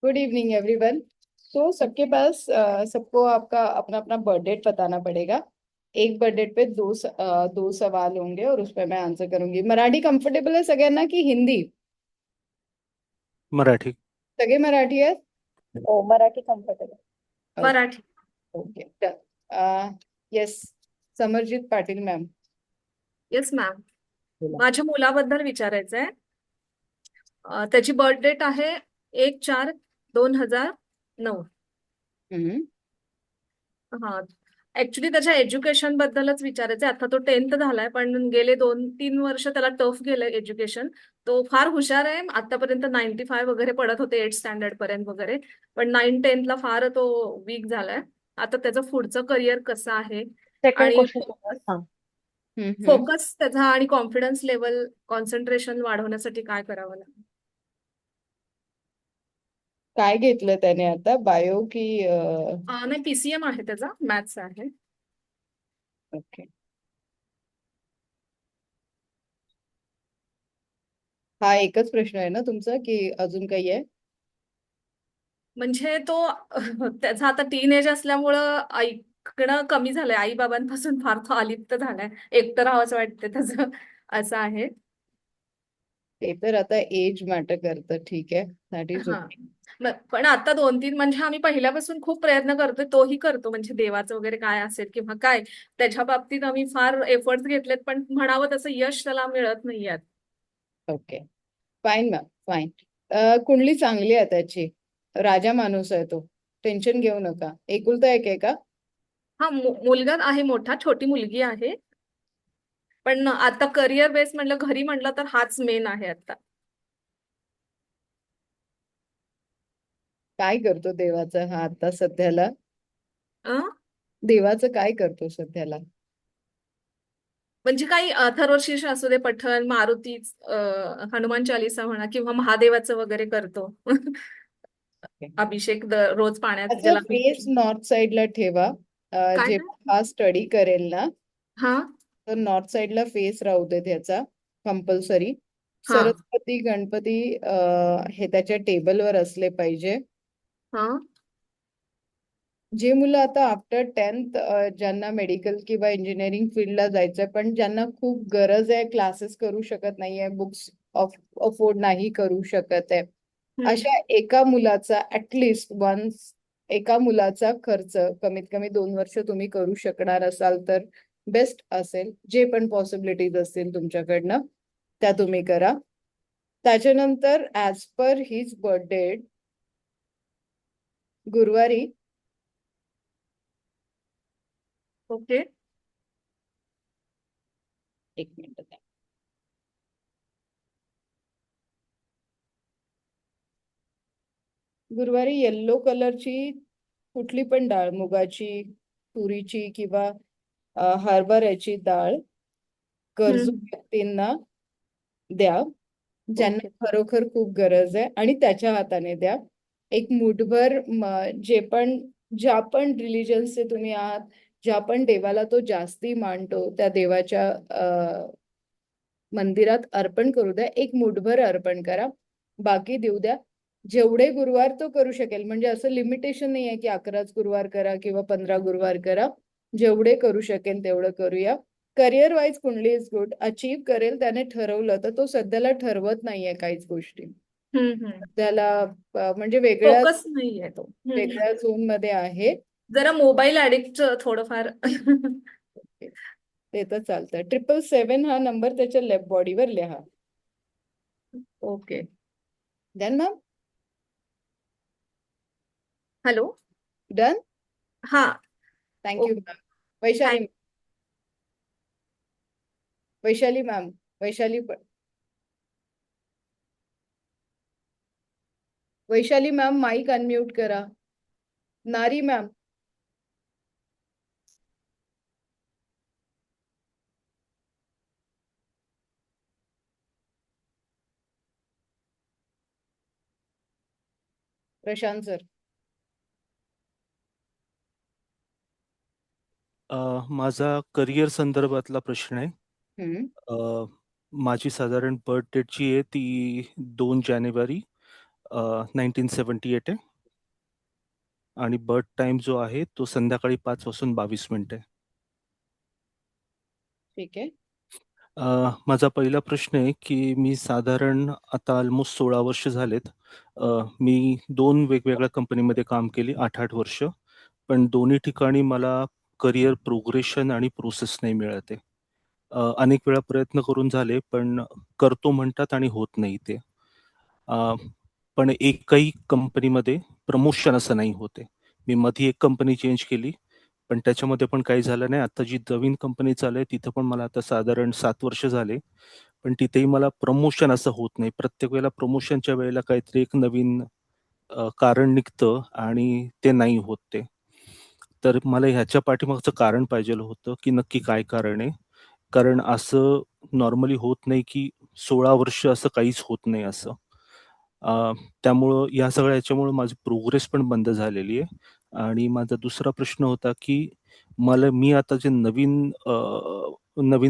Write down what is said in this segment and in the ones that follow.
Good evening everyone. तो सबके pass सबको आपका अपना अपना बर्थ डेट बताना पड़ेगा। एक बर्थ डेट पे दो सवाल होंगे और उस पर मैं आंसर करूंगी। मराठी कंफर्टेबल है सगळ्यांना की हिंदी? मराठी. सगळे मराठी आहेत? हो, Marathi comfortable. Marathi. Okay done. Yes, Samarjit Patil ma'am yes ma'am. बोला। माझ्या मुलाबद्दल विचारायचं आहे. त्याची बर्थ डेट आहे 1/4/2009. हम्म. हा. ऍक्च्युली त्याच्या एज्युकेशन बद्दलच विचारायचं आहे. आता तो 10th झालाय, पण गेले 2-3 वर्ष त्याला टफ गेलंय एज्युकेशन. तो फार हुशार आहे. आतापर्यंत 95 वगैरे पडत होते 8th स्टँडर्ड पर्यंत वगैरे. पण 9-10th ला फार तो वीक झालाय. आता त्याचं पुढचं करिअर कसं आहे सेकंड आणि क्वेश्चन सांग. हम्म. फोकस त्याचा आणि कॉन्फिडन्स लेवल, कॉन्सन्ट्रेशन वाढवण्यासाठी काय करावं लागेल? काय घेतलं त्याने आता, बायो की? नाही, PCM आहे त्याचा, मॅथ्स आहे. ओके, हा एकच प्रश्न आहे ना तुमचा की अजून काही आहे? म्हणजे तो त्याचा आता टीन एज असल्यामुळं ऐकणं कमी झालंय. आई बाबांपासून फार तो अलिप्त झालाय. एकटं राहावंसं वाटतं त्याचं, असं आहे. ते तर आता एज मॅटर करतं, ठीक आहे, दॅट इज हा. ओके. पण आता 2-3 म्हणजे आम्ही पहिल्यापासून खूप प्रयत्न करतोय, तोही करतो, म्हणजे देवाचं वगैरे काय असेल किंवा काय त्याच्या बाबतीत आम्ही फार एफर्ट्स घेतलेत, पण म्हणावं तसं यश त्याला मिळत नाहीये. Okay, fine ma'am, fine. कुंडली चांगली आहे त्याची, राजा माणूस आहे तो, टेन्शन घेऊ नका. एकुलता एक आहे का? हा, मुलगा आहे मोठा, छोटी मुलगी आहे. पण आता करिअर बेस म्हणलं, घरी म्हणलं तर हाच मेन आहे आता. काय करतो देवाचा हा आता सध्याला? अं? देवाचं काय करतो सध्याला? म्हणजे काही अथर्वशीर्ष असू दे, पठण, मारुती, हनुमान चालीसा म्हणा, किंवा महादेवाचं वगैरे करतो. Okay. अभिषेक रोज पाण्यात त्याचा ज्याला फेस नॉर्थ साइडला ठेवा. काय काय? जेव्हा हा स्टडी करेल ना, हा. तर नॉर्थ साइडला फेस राहू दे त्याचा, कंपल्सरी. हा. सरस्वती गणपती हे त्याच्या टेबलवर असले पाहिजे. हा. जे मुलं आता आफ्टर 10th ज्यांना मेडिकल किंवा इंजिनिअरिंग फील्डला जायचंय, पण ज्यांना खूप गरज आहे, क्लासेस करू शकत नाहीये, बुक्स अफोर्ड नाही करू शकत आहे, हम्म. अशा एका मुलाचा ऍटलिस्ट वन्स, एका मुलाचा खर्च कमीत कमी 2 वर्ष तुम्ही करू शकणार असाल तर बेस्ट असेल. जे पण पॉसिबिलिटीज असतील तुमच्याकडनं त्या तुम्ही करा. त्याच्यानंतर as per his birth date गुरुवारी, ओके. एक मिनिट द्या. गुरुवारी येल्लो कलरची कुठली पण डाळ, मुगाची, तुरीची किंवा हरभऱ्याची डाळ गरजू हम्म. व्यक्तींना द्या, ज्यांना ओके. खरोखर खूप गरज आहे, आणि त्याच्या हाताने द्या. एक मुठभर ज्या पण रिलिजन्सचे तुम्ही आहात, ज्या पण देवाला तो जास्ती मानतो, त्या देवाच्या मंदिरात अर्पण करू द्या. एक मुठभर अर्पण करा, बाकी देऊ द्या. जेवढे गुरुवार तो करू शकेल, म्हणजे असं लिमिटेशन नाही आहे की 11च गुरुवार करा किंवा 15 गुरुवार करा. जेवढे करू शकेल तेवढं करूया. करिअर वाईज कुंडली इज गुड, अचीव करेल त्याने ठरवलं तर. तो सध्याला ठरवत नाहीये काहीच गोष्टी, हम्म. त्याला म्हणजे वेगळ्या फोकस नाहीये तो. वेगळ्या झोन मध्ये आहे. जरा मोबाईल ऍडिक्ट थोडंफार. ते तर चालतं. 777 हा नंबर त्याच्या लेफ्ट बॉडीवर लिहा. Okay. Then ma'am, hello. Done. हा. Thank you okay. Ma'am. Vaishali, thank Vaishali ma'am, Vaishali ma'am mike unmute करा. Nari ma'am, Prashant sir. माझा करिअर संदर्भातला प्रश्न आहे. हम्म. माझी साधारण बर्थ डेट जी आहे ती 2 जानेवारी 1978 आहे आणि बर्थ टाइम जो आहे तो संध्याकाळी 5 वाजून 22 मिनिटं आहे. ठीक आहे. माझा पहिला प्रश्न आहे की मी साधारण आता ऑलमोस्ट 16 वर्ष झालेत. मी 2 वेगवेगळ्या कंपनीमध्ये काम केली 8-8 वर्ष. पण दोन्ही ठिकाणी मला करियर प्रोग्रेशन आणि प्रोसेस नाही मिळत आहे. अनेक वेळा प्रयत्न करून झाले, पण करतो म्हणतात आणि होत नाही ते. पण एकही कंपनीमध्ये प्रमोशन असं नाही होत आहे. मी मध्ये एक कंपनी चेंज केली, पण त्याच्यामध्ये पण काही झालं नाही. आता जी नवीन कंपनी चालू आहे, तिथं पण मला आता साधारण 7 वर्ष झाले. पण तिथेही मला प्रमोशन असं होत नाही. प्रत्येक वेळेला प्रमोशनच्या वेळेला काहीतरी एक नवीन कारण निघतं आणि ते नाही होत ते. तर मला ह्याच्या पाठीमागचं कारण पाहिजेल होतं, की नक्की काय कारण आहे? कारण असं नॉर्मली होत नाही, की 16 वर्ष असं काहीच होत नाही असं. त्यामुळं या सगळ्या ह्याच्यामुळं माझी प्रोग्रेस पण बंद झालेली आहे. आणि माझा दुसरा प्रश्न होता, की मी आता जे नवीन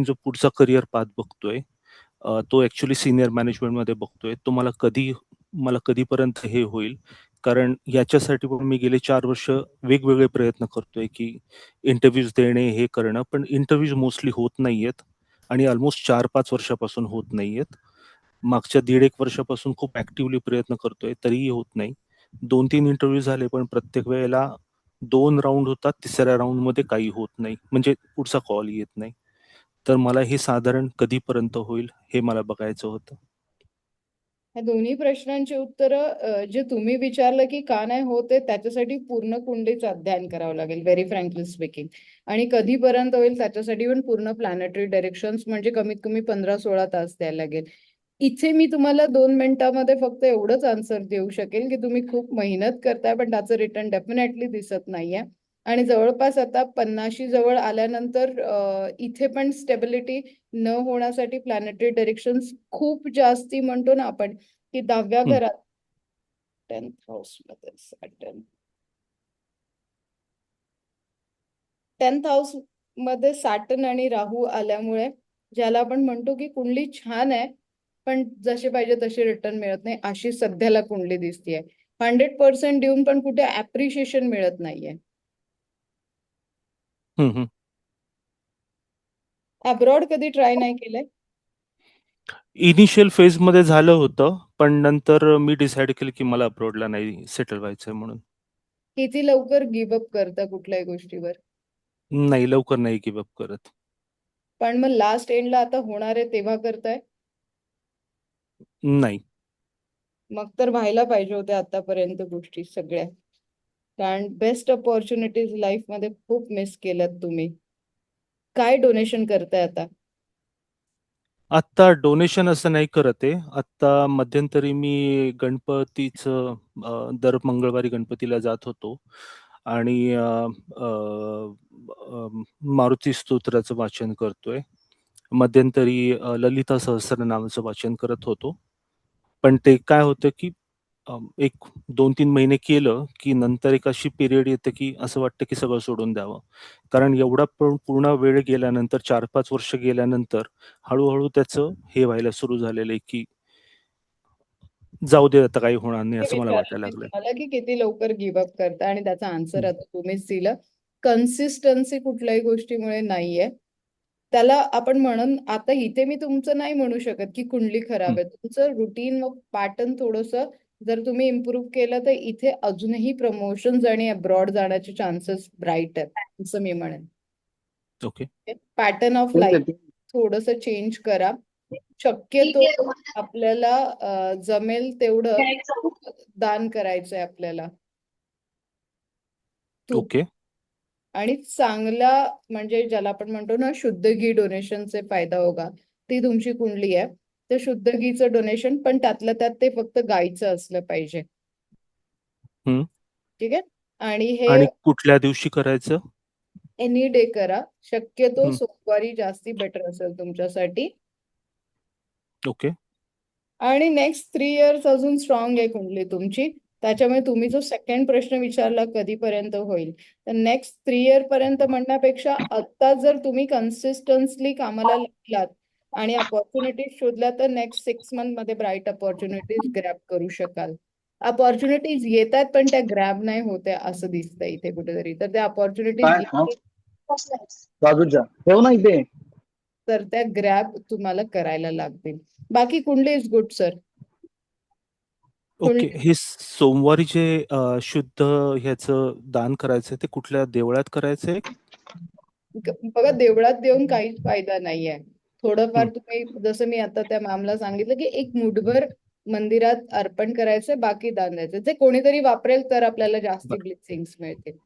जो पुढचा करियर पाथ बघतोय, तो ॲक्चुअली सीनियर मॅनेजमेंटमध्ये बघतोय. तो मला कधीपर्यंत हे होईल? कारण याच्यासाठी पण मी गेले 4 वर्ष वेगवेगळे प्रयत्न करतोय, की इंटरव्ह्यूज देणे, हे करणं. पण इंटरव्ह्यूज मोस्टली होत नाहीयेत आणि अल्मोस्ट 4-5 वर्षापासून होत नाहीयेत. मागच्या 1.5-1 वर्षापासून खूप ॲक्टिव्हली प्रयत्न करतोय, तरीही होत नाही. 2-3 इंटरव्ह्यू झाले, पण प्रत्येक वेळेला 2 राउंड होतात, तिसऱ्या राउंडमध्ये काही होत नाही. म्हणजे पुढचा कॉल येत नाही. तर मला हे साधारण कधीपर्यंत होईल, हे मला बघायचं होतं. ह्या दोन्ही प्रश्नांची उत्तरं जे तुम्ही विचारलं की का नाही होत आहे त्याच्यासाठी पूर्ण कुंडलीचं अध्ययन करावं लागेल, व्हेरी फ्रँकली स्पीकिंग. आणि कधीपर्यंत होईल त्याच्यासाठी पण पूर्ण प्लॅनेटरी डायरेक्शन्स म्हणजे कमीत कमी 15-16 तास द्यायला लागेल. इथे मी तुम्हाला 2 मिनिटांमध्ये फक्त एवढंच आन्सर देऊ शकेल की तुम्ही खूप मेहनत करताय, पण त्याचं रिटर्न डेफिनेटली दिसत नाहीये. आणि जवळपास आता 50 जवळ आल्यानंतर इथे पण स्टेबिलिटी न होण्यासाठी प्लॅनेटरी डायरेक्शन्स खूप जास्ती म्हणतो ना आपण की 10व्या हं. घरात 10th हाऊस मध्ये सॅटर्न 10th हाऊस मध्ये सॅटर्न आणि राहू आल्यामुळे ज्याला आपण म्हणतो की कुंडली छान आहे, पण जसे पाहिजे तसे रिटर्न मिळत नाही, अशी सध्याला कुंडली दिसतीये. 100% देऊन पण कुठे ऍप्रिशिएशन मिळत नाहीये. हं, हं. अब्रॉड कधी ट्राय नाही केलंय? इनिशियल फेजमध्ये झालं होतं, पण नंतर मी डिसाईड केलं, की मला अब्रॉडला नाही सेटल व्हायचंय म्हणून. किती लवकर गिव्ह अप करता कुठल्याही गोष्टीवर? नाही, लवकर नाही गिव्ह अप करत. पण मग लास्ट एंडला आता होणार आहे तेव्हा करताय? नाही. मग तर व्हायला पाहिजे होते आतापर्यंत गोष्टी सगळ्या. कारण बेस्ट अपॉर्च्युनिटीज लाईफमध्ये खूप मिस केल्यात तुम्ही. काय डोनेशन करताय आता? आत्ता डोनेशन असं नाही करत आहे. आत्ता मध्यंतरी मी गणपतीचं दर मंगळवारी गणपतीला जात होतो आणि अ, अ, मारुती स्तोत्राचं वाचन करतोय. मध्यंतरी ललिता सहस्रनामाचं वाचन करत होतो. पण ते काय होतं, की एक 2-3 महिने केलं, की नंतर एक अशी पिरियड येते, की असं वाटतं, की सगळं सोडून द्यावं. कारण एवढा पूर्ण वेळ गेल्यानंतर 4-5 वर्ष गेल्यानंतर हळू-हळू त्याचं हे व्हायला सुरू झालेलं आहे, की जाऊ दे आता काही होणार नाही ते असं मला विचारलं वाटायला मी लागलंय. तुम्हाला की किती लवकर गिव्ह अप करता आणि त्याचा आन्सर हं, आता तुम्हीच दिलं. कन्सिस्टन्सी कुठल्याही गोष्टीमुळे नाहीये. त्याला आपण म्हणून आता इथे मी तुमचं नाही म्हणू शकत की कुंडली हं. खराब आहे. तुमचं रुटीन व पॅटर्न थोडंसं जर तुम्ही इम्प्रूव्ह केलं तर इथे अजूनही प्रमोशन्स आणि अब्रॉड जाण्याचे चान्सेस ब्राईट आहेत असं मी म्हणेन. ओके. पॅटर्न ऑफ लाईफ थोडंसं चेंज करा. शक्यतो आपल्याला जमेल तेवढं दान करायचंय आपल्याला. तूप. ओके. आणि चांगला म्हणजे ज्याला आपण म्हणतो ना शुद्ध घी डोनेशनचे फायदा होगा, ती तुमची कुंडली आहे. तर शुद्ध घीचं डोनेशन पण त्यातल्या त्यात ते फक्त गाईचं असलं पाहिजे. हं. ठीक आहे. आणि हे आणि कुठल्या दिवशी करायचं? एनी डे करा. शक्यतो हं. सोमवारी जास्ती बेटर असेल तुमच्यासाठी. ओके. आणि नेक्स्ट 3 इयर्स अजून स्ट्रॉंग आहे कुंडली तुमची. त्याच्यामुळे तुम्ही जो सेकंड प्रश्न विचारला कधीपर्यंत होईल, तर नेक्स्ट 3 इयर पर्यंत म्हणण्यापेक्षा आता जर तुम्ही कन्सिस्टन्सली कामाला लागलात आणि अपॉर्च्युनिटीज शोधल्या तर नेक्स्ट 6 मंथ मध्ये ब्राईट अपॉर्च्युनिटीज ग्रॅब करू शकाल. अपॉर्च्युनिटीज येतात पण त्या ग्रॅब नाही होते असं दिसतंय इथे कुठेतरी. तर त्या अपॉर्च्युनिटीज काय हा बाजूच्या ठेव ना इथे. तर त्या ग्रॅब तुम्हाला करायला लागतील. बाकी कुंडली इज गुड सर. ओके. हे सोमवारी जे शुद्ध ह्याचं दान करायचंय ते कुठल्या देवळात करायचंय? बघा देवळात देऊन काहीच फायदा नाहीये. थोडंफार हं. तुम्ही जसं मी आता त्या मॅमला सांगितलं की एक मुठभर मंदिरात अर्पण करायचं, बाकी दान द्यायचं. जे कोणीतरी वापरेल तर आपल्याला जास्ती बरं. ब्लेसिंग्स मिळतील.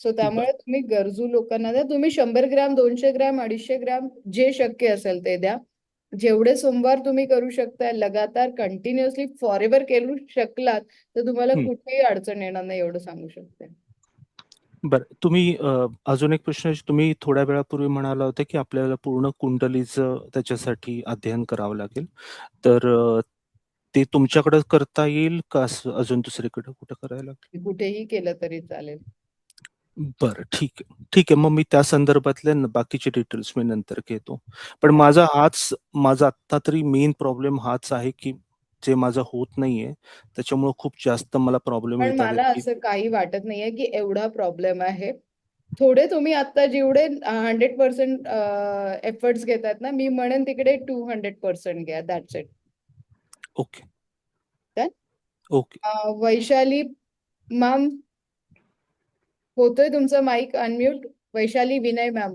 सो बरं. त्यामुळे तुम्ही गरजू लोकांना द्या. तुम्ही 100 ग्रॅम, 200 ग्रॅम, 250 ग्रॅम जे शक्य असेल ते द्या. जेवढे सोमवार तुम्ही करू शकताय लगातार कंटिन्युअसली फॉरएव्हर करू शकलात तर तुम्हाला हं. कुठेही अडचण येणार नाही एवढं सांगू शकते. बरं. तुम्ही अजून एक प्रश्न, तुम्ही थोड्या वेळापूर्वी म्हणाला होता, की आपल्याला पूर्ण कुंडलीचं त्याच्यासाठी अध्ययन करावं लागेल. तर ते तुमच्याकडे करता येईल का असं अजून दुसरीकडे कुठं करायला लागेल? कुठेही केलं तरी चालेल. बरं, ठीक आहे. ठीक आहे. मग मी त्या संदर्भातले बाकीचे डिटेल्स मी नंतर घेतो. पण माझा आत्ता तरी मेन प्रॉब्लेम हाच आहे, की जे माझं होत नाहीये, त्याच्यामुळे खूप जास्त मला प्रॉब्लेम पण येत आहेत, मला की असं काही वाटत नाहीये की एवढा प्रॉब्लेम आहे. थोडे तुम्ही आता जेवढे 100% एफर्ट्स घेतात ना, मी म्हणेन तिकडे 200% घ्या. That's it. Okay. Done? Okay. Vaishali ma'am, होतोय तुमचं mic unmute? Vaishali Vinay ma'am,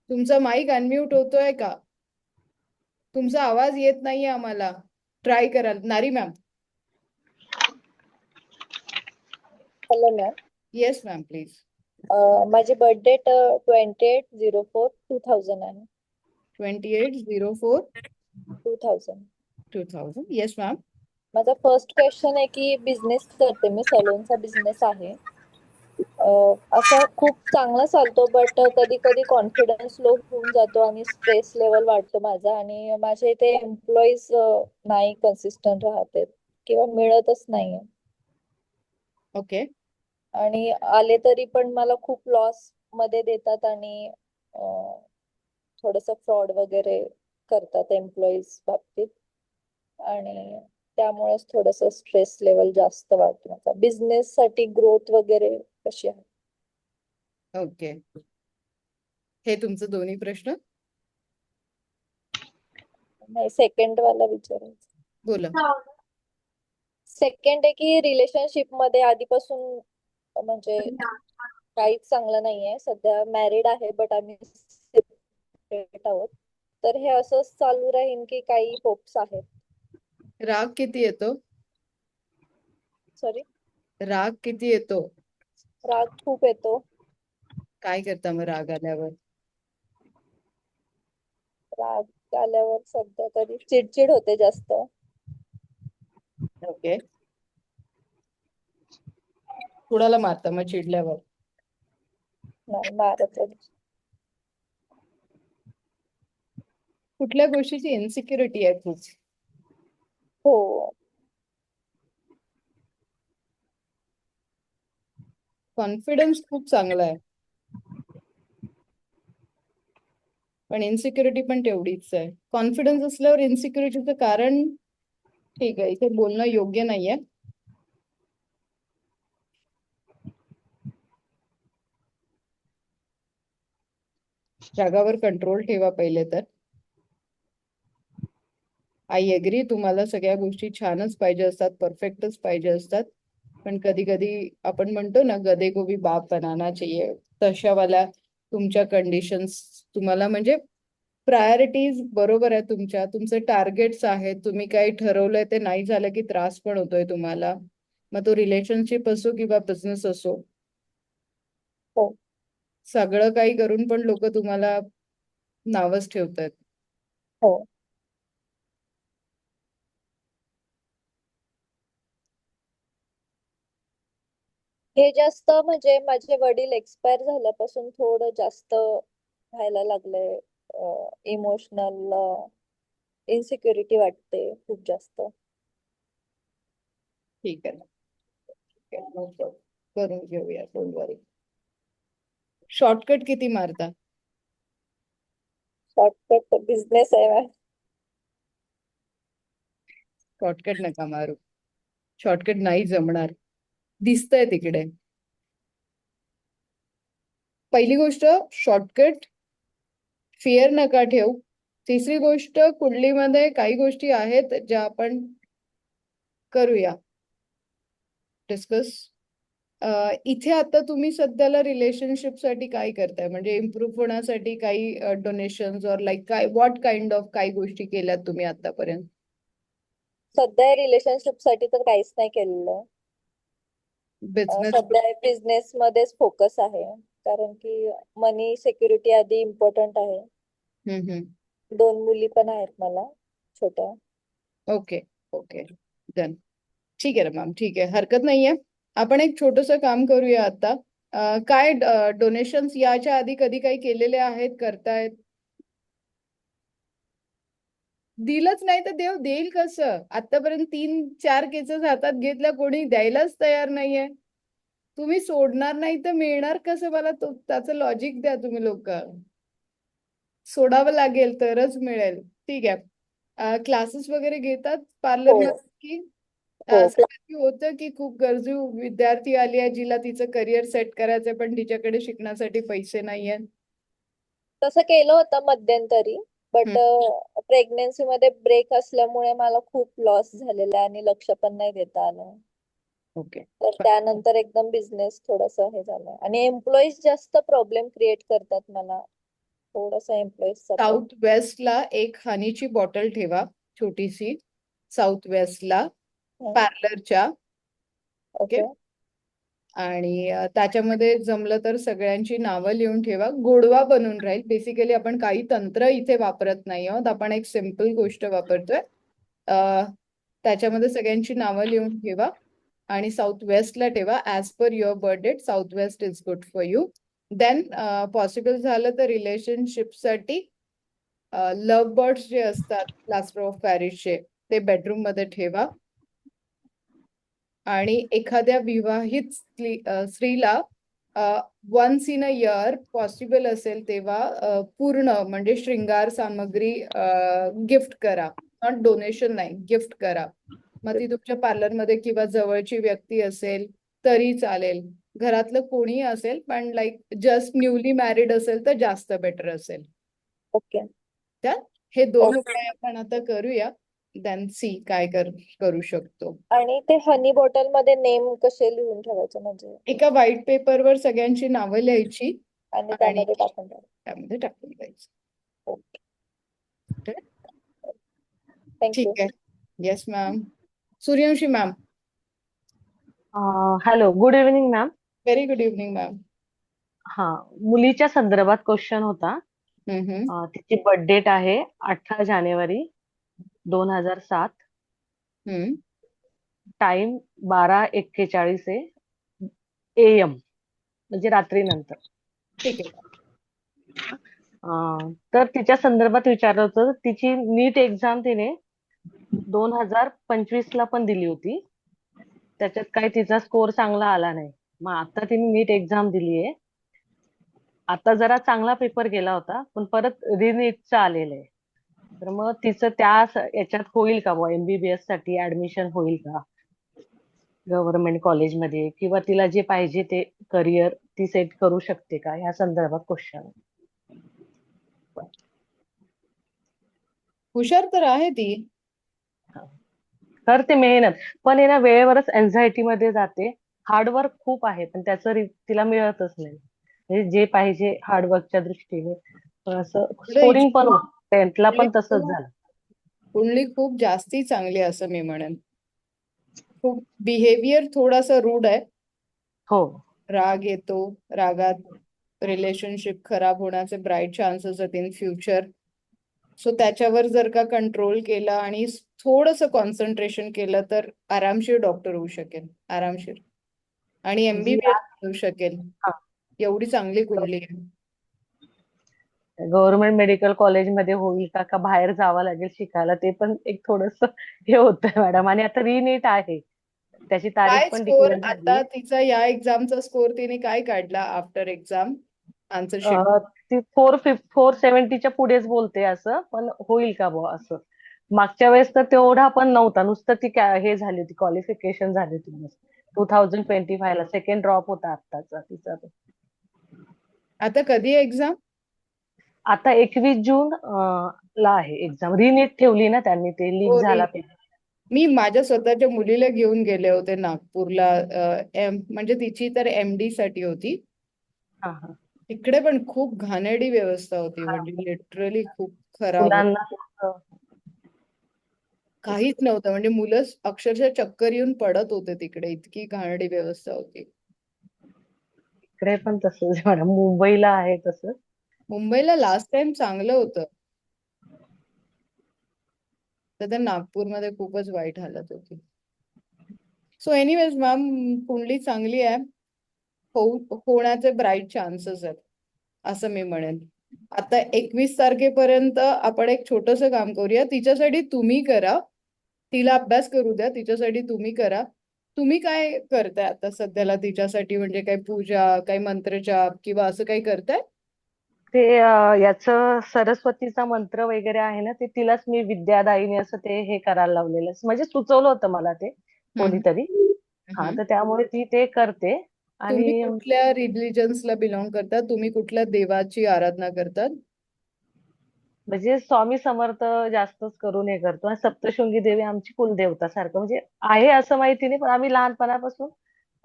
तुमचा माईक अनम्यूट होतोय का? तुमचा आवाज येत नाहीये आम्हाला. ट्राय कराल. नारी ma'am. Hello ma'am. Yes ma'am please. माझी बर्थ डेट 28/04/2000 आहे. 28/04/2000. 2000. Yes ma'am. माझा फर्स्ट क्वेश्चन आहे की बिझनेस करते मी, सलूनचा बिझनेस आहे. असा खूप चांगला चालतो, बट कधी कधी कॉन्फिडन्स लो होऊन जातो आणि स्ट्रेस लेवल वाढतो माझा, आणि माझ्या इथे एम्प्लॉईज नाही कन्सिस्टंट राहते किंवा मिळतच नाहीये. ओके. आणि आले तरी पण मला खूप लॉस मध्ये देतात आणि थोडस फ्रॉड वगैरे करतात एम्प्लॉईज बाबतीत, आणि त्यामुळेच थोडस स्ट्रेस लेवल जास्त वाटतं. माझा बिझनेस साठी ग्रोथ वगैरे कशी आहे? ओके. हे तुमचं दोन्ही प्रश्न? नाही, सेकंड वाला विचारायचं. बोला. सेकंड आहे की रिलेशनशिप मध्ये आधीपासून म्हणजे काहीच चांगलं नाहीये. सध्या मॅरिड आहे बट आम्ही सेपरेट आहोत. तर हे असंच चालू राहील की काही होप्स आहेत? राग किती येतो? सॉरी. राग किती येतो? राग खूप येतो. काय करता मग राग आल्यावर? राग आल्यावर सध्या तरी चिडचिड होते जास्त. ओके. कुणाला मारता मग चिडल्यावर? नाही मारत आहे. कुठल्या गोष्टीची इन्सिक्युरिटी आहे खूप? हो. कॉन्फिडन्स खूप चांगला आहे, पण इन्सिक्युरिटी पण तेवढीच आहे. कॉन्फिडन्स असल्यावर इन्सिक्युरिटीचं कारण ठीक आहे, इथे बोलणं योग्य नाहीये. रागावर कंट्रोल ठेवा पहिले तर. आय एग्री, तुम्हाला सगळ्या गोष्टी छानच पाहिजे असतात, परफेक्टच पाहिजे असतात. पण कधी कधी आपण म्हणतो ना, गधे को भी बाप बनाना चाहिए, तशावाल्या तुमच्या कंडिशन्स तुम्हाला म्हणजे प्रायोरिटीज बरोबर आहे तुमच्या, तुमचे टार्गेट्स आहेत, तुम्ही काही ठरवलंय ते नाही झालं की त्रास पण होतोय तुम्हाला. मग तो रिलेशनशिप असो किंवा बिझनेस असो, हो. सगळं काही करून पण लोक तुम्हाला नावच ठेवतात. हो. हे जास्त म्हणजे माझे वडील एक्सपायर झाल्यापासून थोडं जास्त व्हायला लागलंय. इमोशनल इन्सिक्युरिटी वाटते खूप जास्त. ठीक आहे ना, ठीक आहे, no problem. करून घेऊया, डोंट वरी. शॉर्टकट किती मारता? शॉर्टकट बिझनेस आहे. शॉर्टकट नका मारू. शॉर्टकट नाही जमणार. दिसतंय तिकडे. पहिली गोष्ट, शॉर्टकट फिअर नका ठेवू. तिसरी गोष्ट, कुंडलीमध्ये काही गोष्टी आहेत ज्या आपण करूया डिस्कस. इथे आता तुम्ही सध्याला रिलेशनशिप साठी काय करताय, म्हणजे इम्प्रूव्ह होण्यासाठी काही डोनेशन्स और लाईक काय व्हॉट काइंड ऑफ काही गोष्टी केल्यात तुम्ही आतापर्यंत? सध्या रिलेशनशिप साठी तर काहीच नाही केलेलं. बिझनेस. सध्या बिझनेस मध्येच फोकस आहे, कारण की मनी सिक्युरिटी आधी इम्पॉर्टंट आहे. 2 मुली पण आहेत मला छोट्या. Okay okay done. ठीक आहे ना मॅम, ठीक आहे, हरकत नाहीये. आपण एक छोटंसं काम करूया आता. काय डोनेशन्स याच्या आधी कधी काही केलेले आहेत, करतायत? दिलंच नाही तर देव देईल कसं? आतापर्यंत 3-4 केसेस हातात घेतल्या, कोणी द्यायलाच तयार नाहीये. तुम्ही सोडणार नाही तर मिळणार कसं मला? तो त्याचं लॉजिक द्या तुम्ही लोक. सोडावं लागेल तरच मिळेल. ठीक आहे. क्लासेस वगैरे घेतात पार्लर हो. मध्ये की हो. असं कधी होतं की खूप गरजू विद्यार्थी आली आहे जिला तिचं करिअर सेट करायचंय पण तिच्याकडे शिकण्यासाठी पैसे नाहीये? तसं केलं होतं मध्यंतरी, बट प्रेग्नन्सी मध्ये ब्रेक असल्यामुळे मला खूप लॉस झालेला आहे आणि लक्ष पण नाही देता आलं. ओके. तर त्यानंतर एकदम बिझनेस थोडस हे झालं आणि एम्प्लॉईज जास्त प्रॉब्लेम क्रिएट करतात मला. थोडस एम्प्लॉईजचा साऊथ वेस्टला एक हनीची बॉटल ठेवा छोटीशी, साऊथ वेस्टला पार्लरच्या. ओके. आणि त्याच्यामध्ये जमलं तर सगळ्यांची नावं लिहून ठेवा. गोडवा बनून राहील. बेसिकली आपण काही तंत्र इथे वापरत नाही आहोत, आपण एक सिम्पल गोष्ट वापरतोय. त्याच्यामध्ये सगळ्यांची नावं लिहून ठेवा आणि साऊथ वेस्टला ठेवा. As per your birth date south west is good for you. Then possible झालं तर रिलेशनशिपसाठी लव्ह बर्ड्स जे असतात प्लास्टर ऑफ पॅरिसचे ते बेडरूम मध्ये ठेवा. आणि एखाद्या विवाहित स्त्रीला once in a year possible असेल तेव्हा पूर्ण म्हणजे शृंगार सामग्री गिफ्ट करा. नॉट डोनेशन नाही, गिफ्ट करा. मग ती तुमच्या पार्लरमध्ये किंवा जवळची व्यक्ती असेल तरी चालेल, घरातलं कोणी असेल, पण लाईक जस्ट न्यूली मॅरिड असेल तर जास्त बेटर असेल. ओके. त्या हे 2 ओके. उपाय आपण आता करूया. देन सी काय करू शकतो. आणि ते हनी बॉटल मध्ये नेम कसे लिहून ठेवायचे, म्हणजे एका व्हाईट पेपरवर सगळ्यांची नावं लिहायची आणि आणि त्यामध्ये टाकून द्यायचे. त्यामध्ये टाकून द्यायचं. ओके. ठीक थँक्यू. आहे. Yes ma'am. Suryavanshi ma'am. Hello, good evening ma'am. Very good evening ma'am. हा, मुलीच्या संदर्भात क्वेश्चन होता. तिची बर्थ डेट आहे 18 जानेवारी 2007. टाइम 12:41 AM, म्हणजे रात्रीनंतर. ठीक आहे. तर तिच्या संदर्भात विचारलं होतं. तिची नीट एक्झाम तिने 2025 ला पण दिली होती. त्याच्यात काही तिचा स्कोर चांगला आला नाही. मग आता तिने नीट एक्झाम दिली आहे. आता जरा चांगला पेपर गेला होता, पण परत रिनीटचं आलेलं आहे. तर मग तिचं याच्यात होईल का बुवा, MBBS साठी ऍडमिशन होईल का गव्हर्नमेंट कॉलेजमध्ये, किंवा तिला जे पाहिजे ते करिअर ती सेट करू शकते का, या संदर्भात क्वेश्चन. हुशार तर आहे ती. करते मेहनत, पण आहे ना वेळेवरच एन्झायटी मध्ये जाते. हार्डवर्क खूप आहे पण त्याचं तिला मिळतच नाही. म्हणजे जे पाहिजे हार्डवर्कच्या दृष्टीने, पण असं स्कोरिंग पण 10th ला पण तसंच झालं. कुंडली खूप जास्ती चांगली असं मी म्हणेन. खूप बिहेवियर थोडासा रूड आहे. हो. राग येतो, रागात रिलेशनशिप खराब होण्याचे ब्राईट चान्सेस आहेत इन फ्युचर. सो त्याच्यावर जर का कंट्रोल केला आणि थोडंसं कॉन्सन्ट्रेशन केलं तर आरामशीर डॉक्टर होऊ शकेल, आरामशीर. आणि MBBS होऊ शकेल. एवढी चांगली कुंडली आहे. गव्हर्नमेंट मेडिकल कॉलेजमध्ये होईल का बाहेर जावं लागेल शिकायला, ते पण एक थोडस हे होतं मॅडम. आणि आता रिनीट आहे, त्याची तारीख काय पण स्कोर डिक्लेअर झाली. आता तिचा या एक्झामचा स्कोर तिने काय काढला आफ्टर एक्झाम आन्सर शीट? ती 470च्या पुढेच बोलते असं, पण होईल का बुवा असं. मागच्या वेळेस तर तेवढा पण नव्हता, नुसतं ती हे झाली होती, क्वालिफिकेशन झाली होती 2025 ला. सेकंड ड्रॉप होता आत्ताचा तिचा तो. आता कधी आहे एक्झाम? आता 21 जून ला आहे एक्झाम. रिनीट ठेवली ना त्यांनी, ते लीक हो, झाला रे. मी माझ्या स्वतःच्या मुलीला घेऊन गेले होते नागपूरला, म्हणजे तिची तर MD साठी होती. हा हा. तिकडे पण खूप घाणेरडी व्यवस्था होती, म्हणजे लिटरली खूप खराब होती. मुलांना काहीच नव्हतं, म्हणजे मुलं अक्षरशः चक्कर येऊन पडत होते तिकडे, इतकी घाणेरडी व्यवस्था होती. इकडे पण तसंच मॅडम, मुंबईला आहे तसं. मुंबईला लास्ट टाइम चांगलं होतं, तर नागपूरमध्ये खूपच वाईट हालत होती. सो एनिवेज मॅम, कुंडली चांगली आहे, होण्याचे ब्राईट चान्सेस आहेत असं मी म्हणेन. आता 21 तारखेपर्यंत आपण एक छोटंसं काम करूया. तिच्यासाठी तुम्ही करा, तिला अभ्यास करू द्या, तिच्यासाठी तुम्ही करा. तुम्ही काय करताय आता सध्याला तिच्यासाठी, म्हणजे काही पूजा, काही मंत्रजाप किंवा असं काही करताय? ते याचं सरस्वतीचा मंत्र वगैरे आहे ना, ते तिलाच मी विद्यादायिनी असं ते हे करायला लावलेलं, म्हणजे सुचवलं होतं मला ते कोणीतरी. हा, तर त्यामुळे ती ते करते. तुम्ही आणि कुठल्या रिलिजन्सला बिलॉंग करतात? तुम्ही कुठल्या देवाची आराधना करतात? म्हणजे स्वामी समर्थ जास्तच करून हे करतो. आणि सप्तशृंगी देवी आमची कुलदेवता सारखं म्हणजे आहे असं माहिती नाही, पण आम्ही लहानपणापासून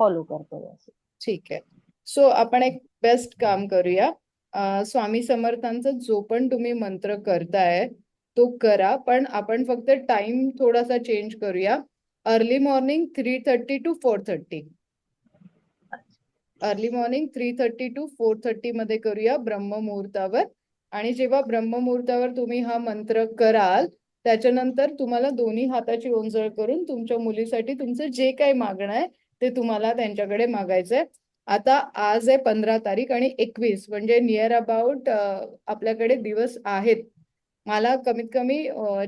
फॉलो करतो असं. ठीक आहे. सो आपण एक बेस्ट काम करूया. स्वामी समर्थांचा जो पण तुम्ही मंत्र करताय तो करा, पण आपण फक्त टाइम थोडासा चेंज करूया. Early morning 3:30 to 4:30. Early morning 3:30 to 4:30 मध्ये करूया, ब्रह्ममुहूर्तावर. आणि जेव्हा ब्रह्ममुहूर्तावर तुम्ही हा मंत्र कराल, त्याच्यानंतर तुम्हाला दोन्ही हाताची ओंजळ करून तुमच्या मुलीसाठी तुमचं जे काही मागणं आहे ते तुम्हाला त्यांच्याकडे मागायचंय. आता आज आहे 15 तारीख आणि 21, म्हणजे नियर अबाउट आपल्याकडे दिवस आहेत. मला कमीत कमी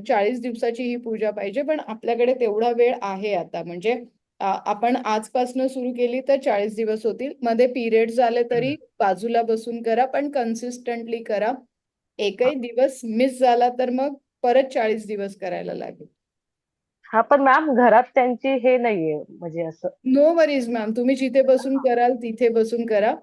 40 दिवसाची ही पूजा पाहिजे, पण आपल्याकडे तेवढा वेळ आहे आता. म्हणजे आपण आजपासून सुरू केली तर 40 दिवस होतील. मध्ये पिरियड्स आले तरी बाजूला बसून करा, पण कन्सिस्टंटली करा. एकही दिवस मिस झाला तर मग परत 40 दिवस करायला लागेल. हा, पण मॅम घरात त्यांची हे नाहीये, म्हणजे असं. नो वरीज मॅम, तुम्ही जिथे बसून कराल तिथे बसून करा.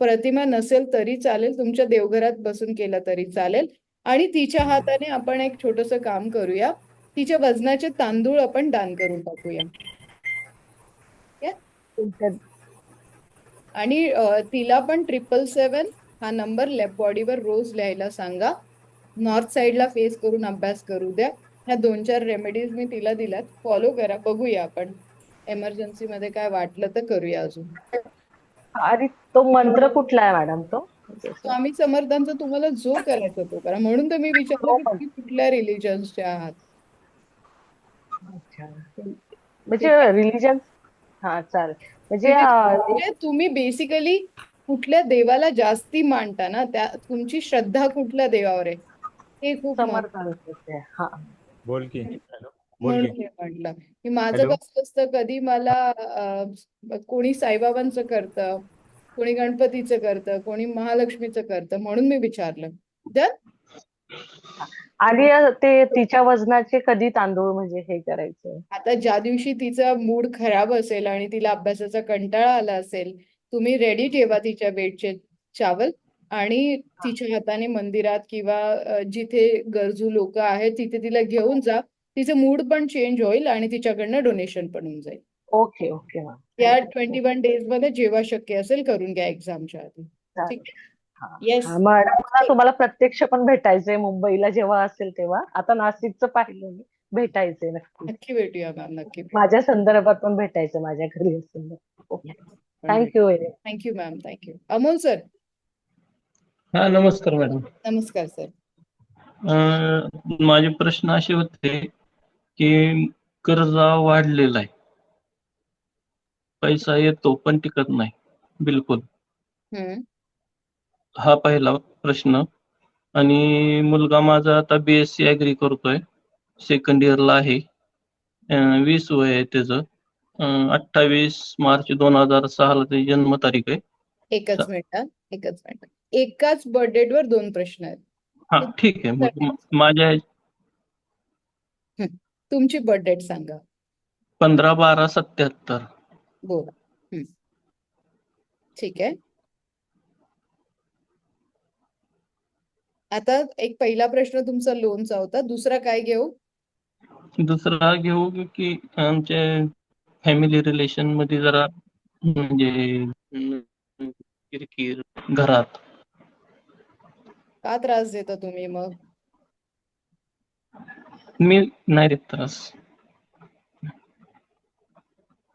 प्रतिमा नसेल तरी चालेल, तुमच्या देवघरात बसून केलं तरी चालेल. आणि तिच्या हाताने आपण एक छोटंसं काम करूया. तिच्या वजनाचे तांदूळ आपण दान करून टाकूया. आणि तिला पण 777 हा नंबर लेफ्ट बॉडीवर रोज लिहायला सांगा. नॉर्थ साईडला फेस करून अभ्यास करू द्या. ह्या 2-4 रेमेडीज मी तिला दिल्यात, फॉलो करा. बघूया आपण एमर्जन्सी मध्ये काय वाटलं तर करूया अजून. आणि तो मंत्र कुठला आहे मॅडम तो? स्वामी समर्थांचा तुम्हाला जो करायचा तो करा, म्हणून तर मी विचारलं की तुम्ही कुठल्या रिलिजन्सचे आहात. अच्छा, म्हणजे ठीक आहे. रिलिजन. हा, चालेल. म्हणजे म्हणजे तुम्ही बेसिकली कुठल्या देवाला जास्ती मानता ना, त्या तुमची श्रद्धा कुठल्या देवावर आहे हे खूप महत्त्वाचं. समर्थांचे. हा, बोल की. हॅलो, बोल म्हणून की. मी म्हटलं की माझं हॅलो. कसं असतं, कधी मला कोणी साईबाबांचं करतं, कोणी गणपतीचं करतं, कोणी महालक्ष्मीचं करतं, म्हणून मी विचारलं. डन. आणि ते तिच्या वजनाचे कधी तांदूळ म्हणजे हे करायचं? आता ज्या दिवशी तिचा मूड खराब असेल आणि तिला अभ्यासाचा कंटाळा आला असेल, तुम्ही रेडी ठेवा तिच्या वेटचे चावल आणि तिच्या हाताने मंदिरात किंवा जिथे गरजू लोक आहेत तिथे तिला घेऊन जा. तिचं मूड पण चेंज होईल आणि तिच्याकडनं डोनेशन पण होऊन जाईल. Okay okay ma'am. या 21 डेज मध्ये जेव्हा शक्य असेल करून घ्या एक्झामच्या आधी. ठीक आहे. येस. मॅडम, मला तुम्हाला प्रत्यक्ष पण भेटायचंय मुंबईला जेव्हा असेल तेव्हा. आता नाशिकचं पाहिलं मी, भेटायचंय नक्की. नक्की भेटूया मॅम, नक्की. माझ्या संदर्भात पण भेटायचं, माझ्या घरी असेल. Okay, thank you. Thank you ma'am, thank you. Amol sir. हा, नमस्कार मॅडम. नमस्कार सर. माझे प्रश्न असे होते की कर्ज वाढलेला आहे, पैसा येतो पण टिकत नाही बिलकुल. हा पहिला प्रश्न. आणि मुलगा माझा आता BSc ऍग्री करतोय, सेकंड इयरला आहे. 20 वय आहे त्याचं. 28 मार्च 2006 ला त्याची जन्म तारीख आहे. एकच मिनिट. एकाच बर्थडेट वर 2 प्रश्न आहेत. हा, ठीक आहे. मग माझ्या तुमची बर्थ डेट सांगा. 15/12/77. बोला. ठीक आहे. आता एक पहिला प्रश्न तुमचा लोनचा होता. दुसरा काय घेऊ? दुसरा घेऊ की आमच्या फॅमिली रिलेशन मध्ये जरा म्हणजे किरकिर घरात. का त्रास देता तुम्ही मग? मी नाही देत त्रास.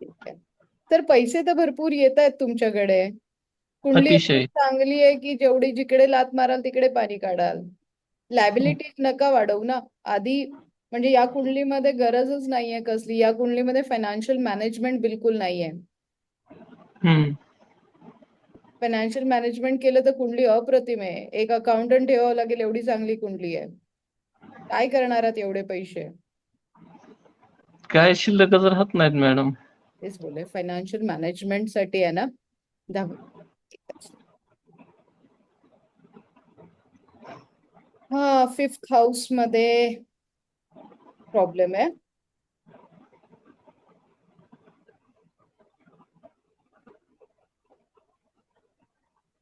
ठीक आहे. तर पैसे तर भरपूर येत आहेत तुमच्याकडे. कुंडली एवढी अतिशय. चांगली आहे की जेवढी जिकडे लात माराल तिकडे पाणी काढाल. लायबिलिटी नका वाढवू ना. आधी म्हणजे या कुंडलीमध्ये गरजच नाहीये कसली. या कुंडलीमध्ये फायनान्शियल मॅनेजमेंट बिलकुल नाहीये. हम्म. फायनान्शियल मॅनेजमेंट केलं तर कुंडली अप्रतिम आहे. एक अकाउंटंट ठेवावं लागेल एवढी चांगली कुंडली आहे. काय करणार आहात एवढे पैसे? काय शिल्लकच राहत नाहीत मॅडम. तेच बोले फायनान्शियल मॅनेजमेंट साठी आहे ना 10. हा 5th हाऊस मध्ये प्रॉब्लेम आहे.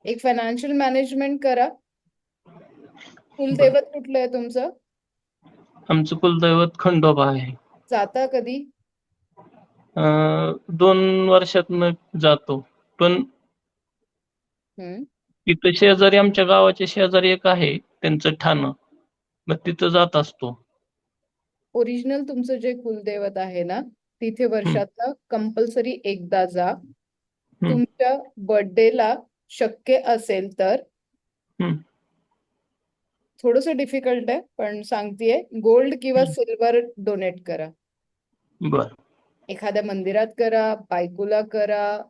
एक फायनान्शियल मॅनेजमेंट करा. कुलदैवत कुठलं आहे तुमचं? आमचं कुलदैवत खंडोबा आहे. जाता कधी? 2 वर्षातनं जातो. पण तिथं शेजारी आमच्या गावाच्या शेजारी एक आहे त्यांचं ठाणं. मग तिथं जात असतो. ओरिजिनल तुमचं जे कुलदैवत आहे ना तिथे वर्षातनं कंपल्सरी एकदा जा. तुमच्या बर्थडेला शक्य असेल तर थोडस डिफिकल्ट आहे पण सांगतेय गोल्ड किंवा सिल्वर डोनेट करा. बर. एखाद्या मंदिरात करा, बायकोला करा,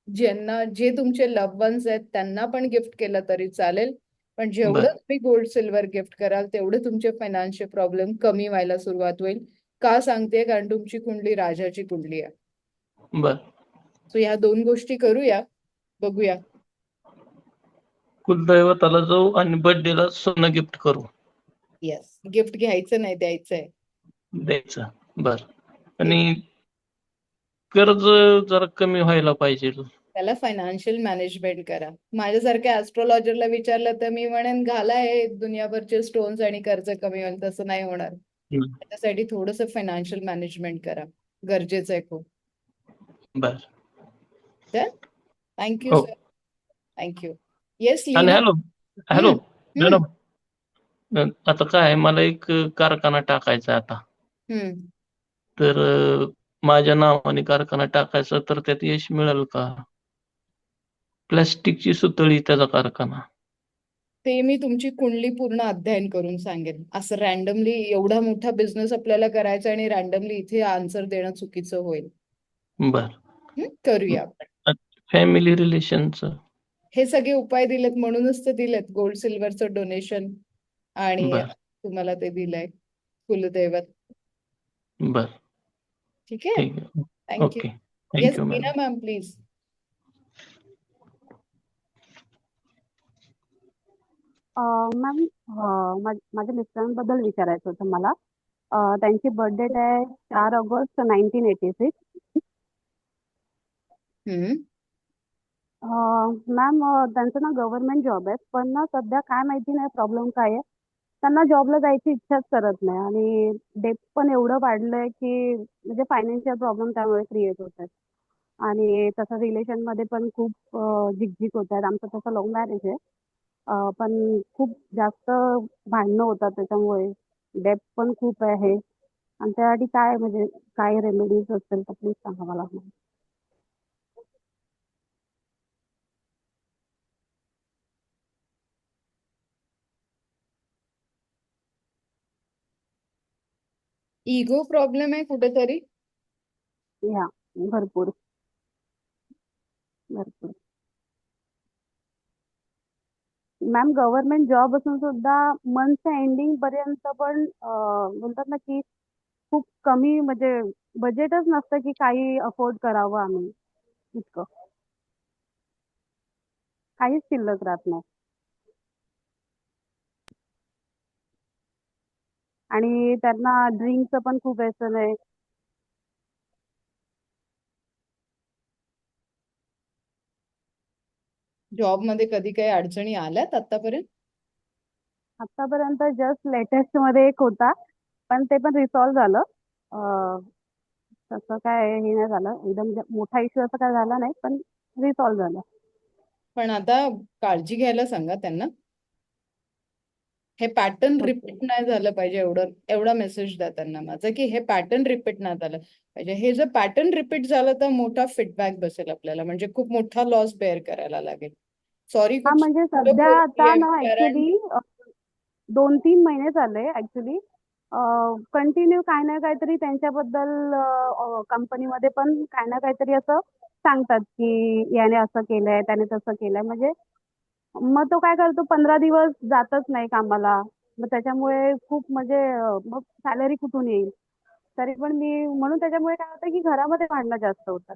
ज्यांना जे तुमचे लव्ह वन्स आहेत त्यांना पण गिफ्ट केलं तरी चालेल. पण जेवढं तुम्ही गोल्ड सिल्वर गिफ्ट कराल तेवढे तुमचे फायनान्शियल प्रॉब्लेम कमी व्हायला सुरुवात होईल. का सांगते? कारण तुमची कुंडली राजाची कुंडली आहे. बर. सो ह्या 2 गोष्टी करूया, बघूया. कुलदैवताला जाऊ आणि बर्थडेला सोनं गिफ्ट करू. येस, गिफ्ट घ्यायचं नाही द्यायचंय. द्यायचं. बर. आणि कर्ज जरा कमी व्हायला पाहिजे. त्याला फायनान्शियल मॅनेजमेंट करा. माझ्यासारख्या ऍस्ट्रॉलॉजरला विचारलं तर मी म्हणेन घाला हे दुनियाभरचे स्टोन्स आणि कर्ज कमी होईल. तसं नाही होणार. त्याच्यासाठी थोडस फायनान्शियल मॅनेजमेंट करा. गरजेचं आहे खूप. बर. Thank you sir. थँक्यू. येस आणि लीना. हॅलो मॅडम, आता काय मला एक कारखाना टाकायचा आता. तर माझ्या नावाने कारखाना टाकायचा तर त्यात यश मिळेल का? प्लास्टिकची सुतळी त्याचा कारखाना. ते मी तुमची कुंडली पूर्ण अध्ययन करून सांगेन. असं रॅन्डमली एवढा मोठा बिझनेस आपल्याला करायचा आणि रॅन्डमली इथे आन्सर देणं चुकीचं होईल. बर. करूया आपण. फॅमिली रिलेशनचं हे सगळे उपाय दिलेत म्हणूनच ते दिलेत. गोल्ड सिल्वरचं डोनेशन आणि तुम्हाला ते दिलंय कुलदैवत. बर. ठीक आहे. Thank you. Yes Meena ma'am please. Ma'am माझ्या मिस्टरांबद्दल विचारायचं होतं मला. त्यांची बर्थ डेट आहे 4 ऑगस्ट 1986. मॅम त्यांचं ना गव्हर्नमेंट जॉब आहे पण ना सध्या काय माहिती नाही प्रॉब्लेम काय आहे. त्यांना जॉबला जायची इच्छाच करत नाही आणि डेट पण एवढं वाढलंय की म्हणजे फायनान्शियल प्रॉब्लेम त्यामुळे क्रिएट होत आहेत. आणि तसं रिलेशनमध्ये पण खूप झिकझिक होत आहेत. आमचं तसं लव्ह मॅरेज आहे. पण खूप जास्त भांडणं होतात त्याच्यामुळे. डेप्थ पण खूप आहे आणि त्यासाठी काय म्हणजे काय रेमेडीज असतील तर प्लीज सांगा मला. इगो प्रॉब्लेम आहे कुठेतरी. या भरपूर भरपूर. मॅम गव्हर्नमेंट जॉब असून सुद्धा मंथच्या एंडिंग पर्यंत पण बोलतात ना की खूप कमी म्हणजे बजेटच नसतं की काही अफोर्ड करावं आम्ही. इतकं काहीच शिल्लक राहत नाही. आणि त्यांना ड्रिंकचं पण खूप व्यसन आहे. जॉब मध्ये कधी काही अडचणी आल्यात आतापर्यंत? आतापर्यंत जस्ट लेटेस्ट मध्ये एक होता, पण ते पण रिसॉल्व्ह झालं. अं, तसं काय हे नाही झालं, एकदम मोठा इश्यू असं काय झाला नाही, पण रिसॉल्व्ह झालं. पण आता काळजी घ्यायला सांगा त्यांना. हे पॅटर्न ओके. रिपीट नाही झालं पाहिजे, एवढा मेसेज द्या त्यांना माझा, की हे पॅटर्न रिपीट नाही झालं पाहिजे. हे जर पॅटर्न रिपीट झालं तर मोठा फीडबॅक बसेल आपल्याला, म्हणजे खूप मोठा लॉस बेअर करायला लागेल. सॉरी, हा खूप म्हणजे चुकीचं सध्या आता बोलतेय, ना कारण ऍक्च्युली 2-3 महिने झाले ऍक्च्युली कंटिन्यू काय ना काहीतरी त्यांच्याबद्दल कंपनीमध्ये पण काय ना काहीतरी असं सांगतात की याने असं केलंय, त्याने तसं केलंय. म्हणजे मग तो काय करतो, 15 दिवस जातच नाही कामाला. मग त्याच्यामुळे खूप म्हणजे मग सॅलरी कुठून येईल? तरी पण मी म्हणून त्याच्यामुळे काय होतं की घरामध्ये भांडणं जास्त होतात.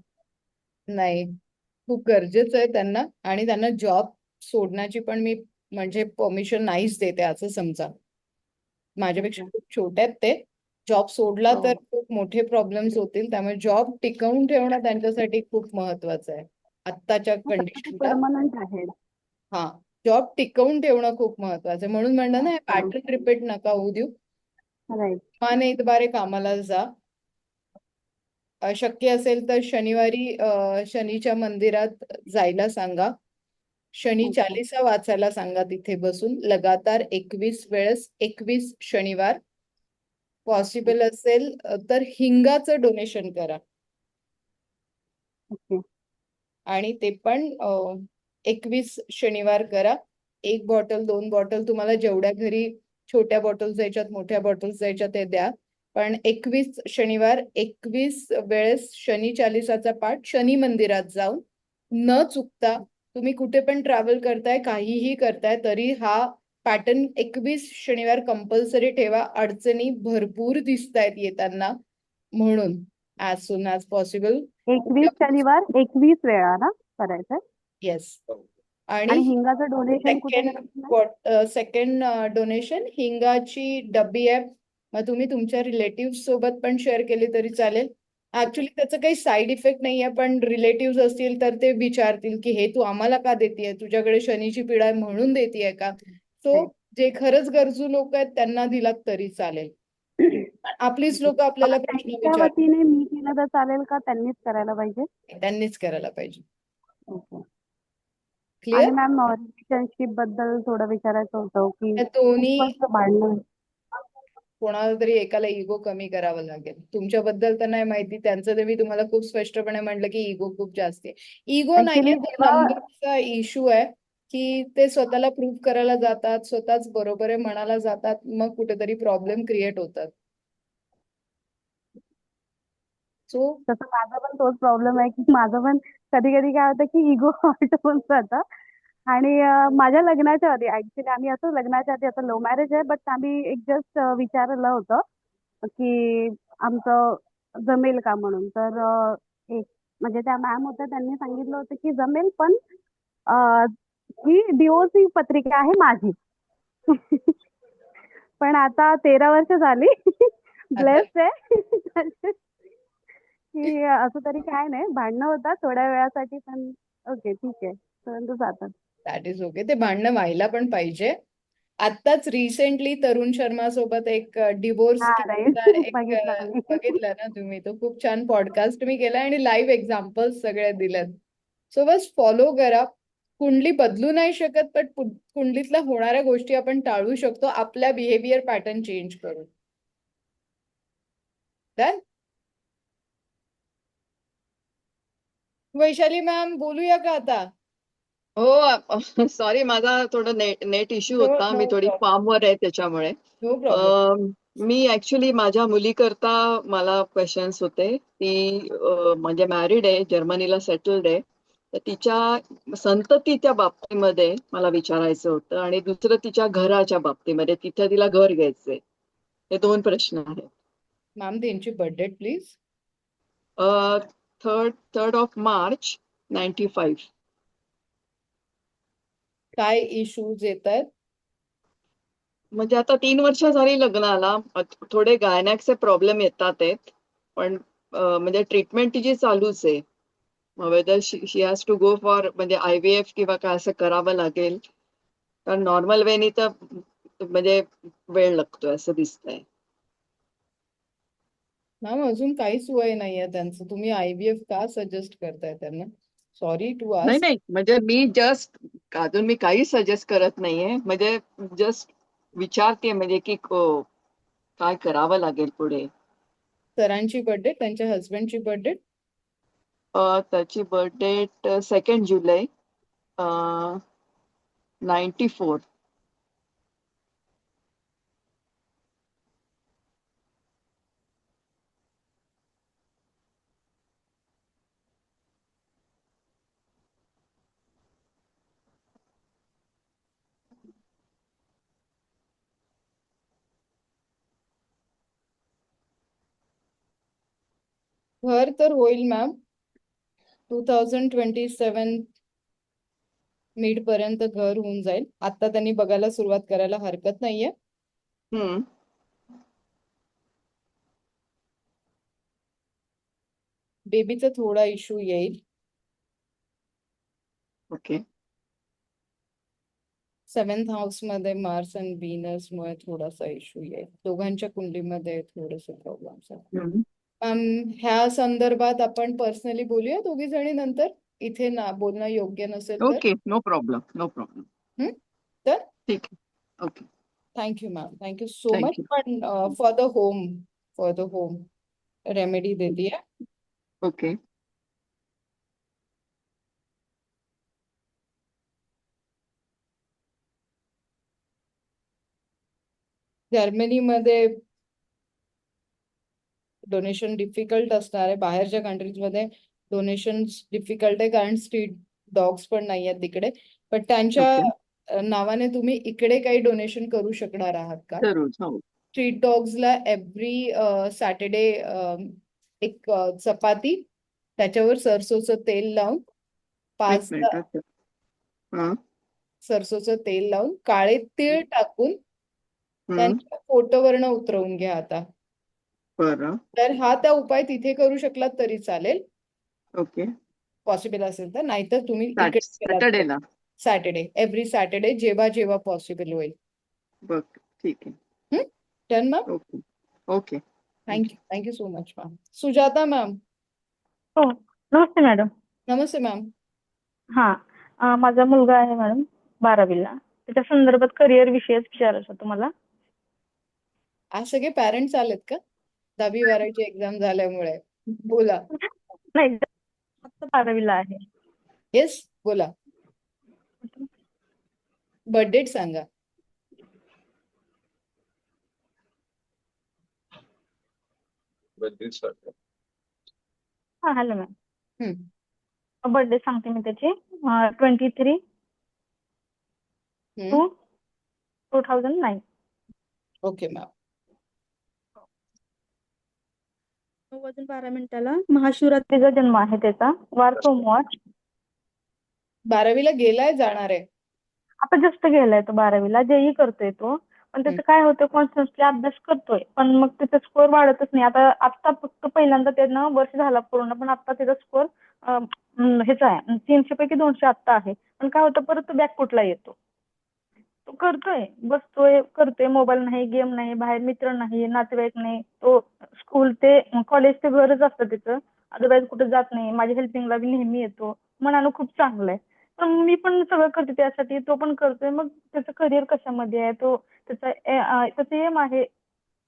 नाही, खूप गरजेचं आहे त्यांना, आणि त्यांना जॉब सोडण्याची पण मी म्हणजे परमिशन नाहीच देते असं समजा. माझ्यापेक्षा ओके. खूप छोटे आहेत ते. जॉब सोडला तर हो. खूप मोठे प्रॉब्लेम्स होतील, त्यामुळे जॉब टिकवून ठेवणं त्यांच्यासाठी खूप महत्वाचं आहे आत्ताच्या सध्या ते कंडिशनला. परमनंट आहे. हा, जॉब टिकवून ठेवणं खूप महत्वाचं आहे. म्हणून म्हणलं ना, हे राईट. पॅटर्न रिपीट नका होऊ देऊ. राईट. माने इतबारे कामाला जा. शक्य असेल तर शनिवारी शनीच्या मंदिरात जायला सांगा. शनी ओके. चालीसा वाचायला सांगा तिथे बसून लगातार 21 वेळेस, 21 शनिवार. पॉसिबल असेल तर हिंगाचं डोनेशन करा, ओके. आणि ते पण 21 शनिवार करा. 1 बॉटल 2 बॉटल तुम्हाला जेवढ्या घरी छोट्या बॉटल्स द्यायच्यात, मोठ्या बॉटल्स द्यायच्या ते द्या. पण 21 शनिवार 21 वेळेस शनी चालिसाचा पाठ शनी मंदिरात जाऊन न चुकता. तुम्ही कुठे पण ट्रॅव्हल करताय, काहीही करताय, तरी हा पॅटर्न 21 शनिवार कंपल्सरी ठेवा. अडचणी भरपूर दिसतायत येताना, म्हणून ॲज सून ॲज पॉसिबल. 21 शनिवार 21 वेळा ना करायचंय? येस. आणि आणि हिंगाचं डोनेशन कुठे करायचं मॅम? सेकंड डोनेशन हिंगाची डब्बी आहे. मग तुम्ही तुमच्या रिलेटिव्ह सोबत पण शेअर केली तरी चालेल. ऍक्च्युली त्याचं काही साईड इफेक्ट नाहीये, पण रिलेटिव्ह असतील तर ते विचारतील की हे तू आम्हाला का देतेय, तुझ्याकडे शनीची पीडा आहे म्हणून देतेय का? सो जे खरंच गरजू लोक आहेत त्यांना दिलात तरी चालेल. आपलीच लोक आपल्याला मग प्रश्न त्यांच्या विचार, वतीने मी केलं तर चालेल का त्यांनीच करायला पाहिजे? त्यांनीच करायला पाहिजे. ओके. क्लिअर? आणि मॅम रिलेशनशिप बद्दल थोडं विचारायचं होतं की त्या दोन्ही खूपच भांडणं. कोणाला तरी एकाला इगो कमी करावा लागेल. तुमच्याबद्दल तर नाही माहिती, त्यांचं तर मी तुम्हाला खूप स्पष्टपणे म्हटलं की इगो खूप जास्त आहे. इगो नाहीये, ऍक्च्युली तो जेव्हा नंबरचा इश्यू आहे, की ते स्वतःला प्रूव्ह करायला जातात, स्वतःच बरोबर आहे म्हणायला जातात, मग कुठेतरी प्रॉब्लेम क्रिएट होतात. सो तसं माझा पण तोच प्रॉब्लेम आहे की माझं पण कधी कधी काय होतं की इगो हर्ट होऊन जातं. आणि माझ्या लग्नाच्या आधी ऍक्च्युली आम्ही असं लग्नाच्या आधी, आता लव्ह मॅरेज आहे, बट आम्ही एक जस्ट विचारलं होतं की आमचं जमेल का म्हणून. तर एक म्हणजे त्या मॅम होत्या, त्यांनी सांगितलं होतं की जमेल, पण अ, ही डिवोर्सची पत्रिका आहे माझी. पण आता 13 वर्ष झाली. आता ब्लेस्ड आहे. की असं तरी काय नाही, भांडणं होतात थोड्या वेळासाठी, पण ओके ठीक आहे, परंतु जातात. That is okay. ते भांडणं व्हायला पण पाहिजे. आत्ताच रिसेंटली तरुण शर्मा सोबत एक डिवोर्स हा राईट. केसचा एक बघितलं मी. बघितलं ना तुम्ही, तो खूप छान पॉडकास्ट मी केला आणि लाईव्ह एक्झाम्पल्स सगळ्या दिल्यात. सो बस फॉलो करा. कुंडली बदलू नाही शकत, पण कुंडलीतल्या होणाऱ्या गोष्टी आपण टाळू शकतो आपल्या बिहेवियर पॅटर्न चेंज करून. Done? वैशाली मॅम बोलूया का आता? हो सॉरी, माझा थोडं नेट इश्यू नो होता. नो मी थोडी प्रॉब्लेम. फार्मवर आहे त्याच्यामुळे. No problem. मी ऍक्च्युली माझ्या मुलीकरता मला क्वेश्चन्स होते. ती म्हणजे मॅरिड आहे, जर्मनीला सेटल्ड आहे. तर तिच्या संततीच्या बाबतीमध्ये मला विचारायचं होतं, आणि दुसरं तिच्या घराच्या बाबतीमध्ये, तिथे तिला घर घ्यायचंय. हे 2 प्रश्न आहेत. मॅम त्यांची birthday please. 3rd of March 95. काय इश्यूज येत आहेत? म्हणजे आता 3 वर्ष झाली लग्नाला. थोडे गायनॅकचे प्रॉब्लेम येतात आहेत, पण म्हणजे ट्रीटमेंट तिची चालूच आहे. Whether she has to go for म्हणजे IVF किंवा काय असं करावं लागेल, कारण नॉर्मल वेनी तर म्हणजे वेळ लागतोय असं दिसतंय. मॅम अजून काहीच वय नाहीये त्यांचं, तुम्ही IVF का सजेस्ट करताय त्यांना? सॉरी टू नाही आस्क. नाही, म्हणजे मी जस्ट अजून मी काही सजेस्ट करत नाहीये, म्हणजे जस्ट विचारते म्हणजे की काय करावं लागेल पुढे. सरांची बर्थडे, त्यांच्या हस्बंडची बर्थडे? त्याची बर्थ डेट 2 जुलै 94. घर तर होईल मॅम 2027 मिड पर्यंत घर होऊन जाईल. आता त्यांनी बघायला सुरुवात करायला हरकत नाहीये. हम्म. बेबीचा थोडा इश्यू येईल. ओके. 7th हाऊस मध्ये मार्स आणि व्हीनस मुळे थोडासा इश्यू येईल. दोघांच्या कुंडलीमध्ये थोडेसे प्रॉब्लेम्स आहेत. ह्या संदर्भात आपण पर्सनली बोलूया दोघी जणी नंतर, इथे ना बोलणं योग्य नसेल तर. Okay, no problem, no problem. तर ठीक आहे. Okay. Thank you ma'am, thank you so much. Thank you. पण फॉर द होम रेमेडी देते. ओके. जर्मनीमध्ये डोनेशन डिफिकल्ट असणार आहे. बाहेरच्या कंट्रीजमध्ये डोनेशन डिफिकल्ट आहे, कारण स्ट्रीट डॉग्स पण नाही आहेत तिकडे. पण त्यांच्या नावाने तुम्ही इकडे काही डोनेशन करू शकणार आहात का? जरूर. हो. स्ट्रीट डॉग्सला एव्हरी सॅटर्डे एक चपाती, त्याच्यावर सरसोचं तेल लावून एक 5 मिनिट. हा. सरसोचं तेल लावून काळे तीळ टाकून त्यांच्या फोटोवरनं उतरवून घ्या आता. बरं. तर हा त्या उपाय तिथे करू शकलात तरी चालेल, ओके. पॉसिबल असेल तर. नाहीतर तुम्ही इकडे सॅटर्डेला. सॅटर्डे, एव्हरी सॅटर्डे, जेव्हा जेव्हा पॉसिबल होईल. बघ, ठीक आहे. Done ma'am. Okay. Okay. Thank you, thank you so much ma'am. Sujata ma'am. हो, नमस्ते मॅडम. नमस्ते मॅम. हा, माझा मुलगा आहे मॅडम 12वीला. त्याच्या संदर्भात करिअर विषयच विचारायचं होतं मला. आज सगळे पॅरेंट्स आलेत का? 10वी 12वीची एक्झाम झाल्यामुळे. बोला. नाही, फक्त 12वीला आहे. येस, बोला. बर्थ डेट सांगा. हा, हॅलो मॅम. बर्थडे सांगते मी त्याची. 23/2/2009. Okay ma'am. वाजून 12 मिनिटाला महाशिवरात्रीचा जन्म आहे त्याचा. वार सोमवार. 12वीला गेलाय, जाणार आहे? आता जस्ट गेलाय तो 12वीला. जेई करतोय तो. पण त्याचं काय होतं, कॉन्स्टंटली अभ्यास करतोय, पण मग त्याचा स्कोअर वाढतच नाही. आता फक्त पहिल्यांदा त्यानं वर्ष झाला पूर्ण, पण आता त्याचा स्कोअर ह्याचा आहे 300 पैकी 200 आता आहे. पण काय होतं, परत तो बॅकफुटला येतो. तो करतोय, बसतोय, करतोय, मोबाईल नाही, गेम नाही, बाहेर मित्र नाही, नातेवाईक नाही. तो स्कूल ते कॉलेज ते घरच असतं त्याचं. अदरवाईज कुठे जात नाही. माझ्या हेल्पिंगला बी नेहमी येतो. मनानं खूप चांगलं आहे. पण मी पण सगळं करते त्यासाठी, तो पण करतोय. मग त्याचं करिअर कशामध्ये आहे, त्याचं एम आहे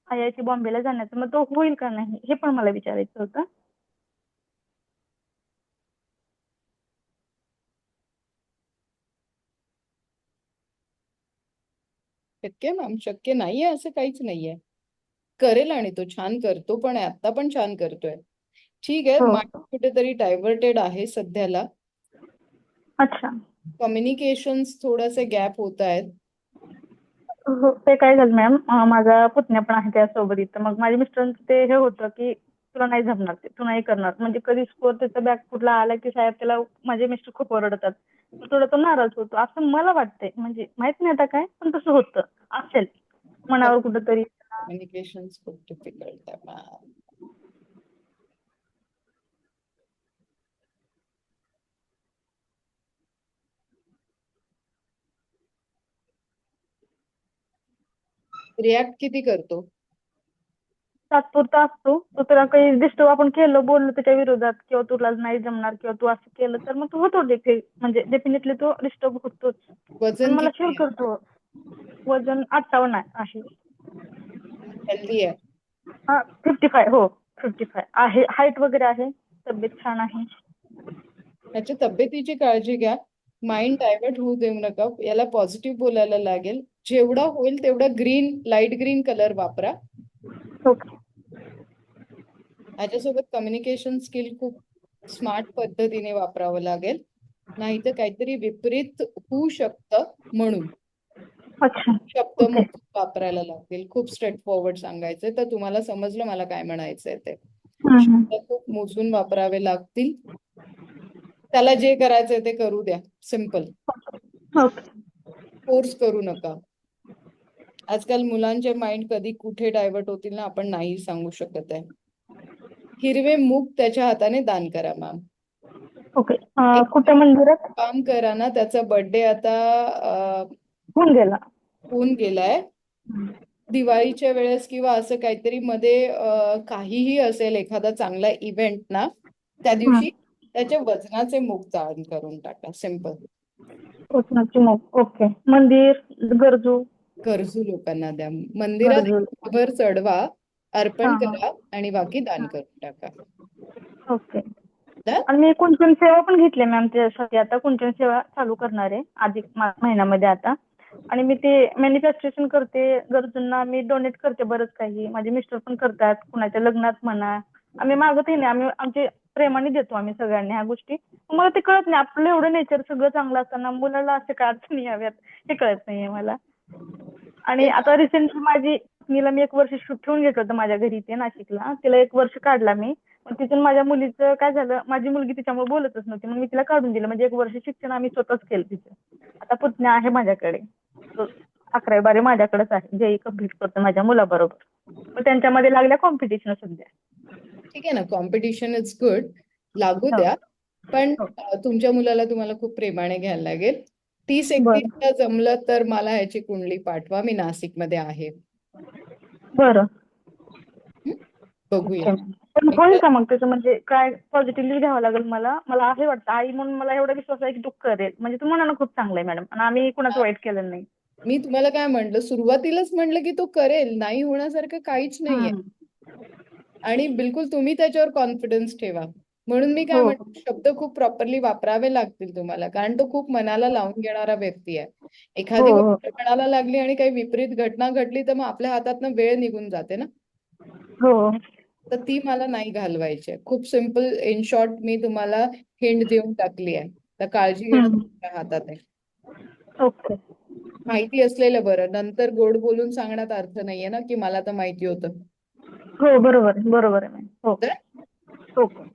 IIT बॉम्बेला जाण्याचं. मग तो होईल का नाही हे पण मला विचारायचं होतं. शक्य मॅम, शक्य नाहीये असं काहीच नाहीये. करेल, आणि तो छान करतो पण आहे, आता पण छान करतोय. ठीक आहे, माइंड कुठेतरी डायव्हर्टेड आहे सध्याला. अच्छा. कम्युनिकेशन्स थोडेसे गॅप होत आहेत. हो, ते काय झालं मॅम, माझा पुतण्या पण आहे त्यासोबत इथं. मग माझ्या मिस्टरांचं ते हे होतं की तुला नाही जमणार, ते तू नाही करणार. म्हणजे कधी स्कोअर त्याचा बॅकफुटला आला की साहेब त्याला, माझे मिस्टर खूप ओरडतात. थोडा तो नाराज होतो असं मला वाटतंय. म्हणजे माहित नाही आता काय, पण तसं होतं असेल. मनावर कुठंतरी. कम्युनिकेशन खूप डिफिकल्ट आहे मॅम. रिॲक्ट किती करतो? तात्पुरता असतो. तो तुला काही डिस्टर्ब आपण केलं बोललो त्याच्या विरोधात किंवा तुला नाही जमणार किंवा तू असं केलं तर मग तो होतो म्हणजे डेफिनेटली तो डिस्टर्ब होतोच. पण वजन मला किती शेअर करतो. वजन 58 आहे. हेल्दी आहे? हा 55 हो 55 आहे. हाईट वगैरे आहे. तब्येत छान आहे. त्याच्या तब्येतीची काळजी घ्या. माइंड डायव्हर्ट होऊ देऊ नका. याला पॉझिटिव्ह बोलायला लागेल. जेवढा होईल तेवढा लाईट ग्रीन कलर वापरा. ओके. याच्यासोबत कम्युनिकेशन स्किल खूप स्मार्ट पद्धतीने वापरावं लागेल. नाहीतर काहीतरी विपरीत होऊ शकतं म्हणून अच्छा. शब्द ओके. मोजून वापरायला लागतील. खूप स्ट्रेट फॉरवर्ड सांगायचंय तर तुम्हाला समजलं मला काय म्हणायचंय ते. शब्द खूप मोजून वापरावे लागतील. त्याला जे करायचंय ते करू द्या. सिम्पल. ओके. फोर्स करू नका. आजकाल मुलांचे माइंड कधी कुठे डायव्हर्ट होतील ना आपण नाही सांगू शकत आहे. हिरवे मूग त्याच्या हाताने दान करा मॅम. ओके. कुठे मंदिरात? काम करा ना. त्याचा बर्थडे आता होऊन गेला. होऊन गेलाय. दिवाळीच्या वेळेस किंवा असं काहीतरी मध्ये काहीही असेल एखादा चांगला इव्हेंट ना त्या दिवशी त्याच्या वजनाचे मूग दान करून टाका. सिम्पल. वजनाचे मूग. ओके. मंदिर गरजू लोकांना द्या. मंदिरात भर चढवा, अर्पण करा आणि बाकी दान करून टाका. ओके. आणि मी कुंचन सेवा पण घेतली मॅम त्यासाठी. आता कुंचन सेवा चालू करणार आहे अधिक महिन्यामध्ये आता. आणि मी ते मॅन्युफॅक्चरेशन करते. गरजूंना मी डोनेट करते बरंच काही. माझे मिस्टर पण करतात. कुणाच्या लग्नात म्हणा. आम्ही मागतही नाही. आम्ही आमचे प्रेमाने देतो आम्ही सगळ्यांनी ह्या गोष्टी. मला ते कळत नाही. आपलं एवढं नेचर सगळं चांगलं असताना मुलाला असे काय अडचणी याव्यात हे कळत नाहीये मला. आणि आता रिसेंटली माझी पत्नीला मी 1 वर्ष ठेवून घेतलं होतं माझ्या घरी इथे नाशिकला. तिला 1 वर्ष काढला मी. पण तिथून माझ्या मुलीचं काय झालं, माझी मुलगी तिच्यामुळे बोलतच नव्हती. मग मी तिला काढून दिलं. म्हणजे 1 वर्ष शिक्षण आम्ही स्वतःच केलं तिचं. आता पुतण्या आहे माझ्याकडे. 11वी-12वी माझ्याकडेच आहे. जेई कम्प्लीट करतो माझ्या मुलाबरोबर. मग त्यांच्यामध्ये लागल्या कॉम्पिटिशन सध्या. ठीक आहे ना. Competition is good. लागू द्या. पण तुमच्या मुलाला तुम्हाला खूप प्रेमाने घ्यायला लागेल. 30-31 जमलं तर मला ह्याची कुंडली पाठवा. मी नाशिकमध्ये आहे. बरं. बघूया. पण होईल का मग त्याचं म्हणजे काय पॉझिटिव्हली घ्यावं लागेल मला. मला असं वाटतं आई म्हणून मला एवढा विश्वास आहे की तू करेल. म्हणजे तू म्हणाला खूप चांगलं आहे मॅडम. आणि आम्ही कुणाचं वाईट केलं नाही. मी तुम्हाला काय म्हटलं सुरुवातीलाच म्हटलं की तो करेल. नाही होण्यासारखं काहीच नाहीये. आणि बिलकुल तुम्ही त्याच्यावर कॉन्फिडन्स ठेवा. म्हणून मी काय म्हणतो शब्द खूप प्रॉपरली वापरावे लागतील तुम्हाला. कारण तो खूप मनाला लावून घेणारा व्यक्ती आहे. एखादी गोष्ट मनाला लागली आणि काही विपरीत घटना घडली तर मग आपल्या हातातनं वेळ निघून जाते ना. तर ती मला नाही घालवायची आहे. खूप सिम्पल इन शॉर्ट मी तुम्हाला हिंट देऊन टाकली आहे. तर काळजी घेणं तुमच्या हातात आहे. ओके. माहिती असलेलं बरं. नंतर गोड बोलून सांगण्यात अर्थ नाहीये ना की मला तर माहिती होतं. हो बरोबर आहे. बरोबर आहे मॅम. हो. Okay.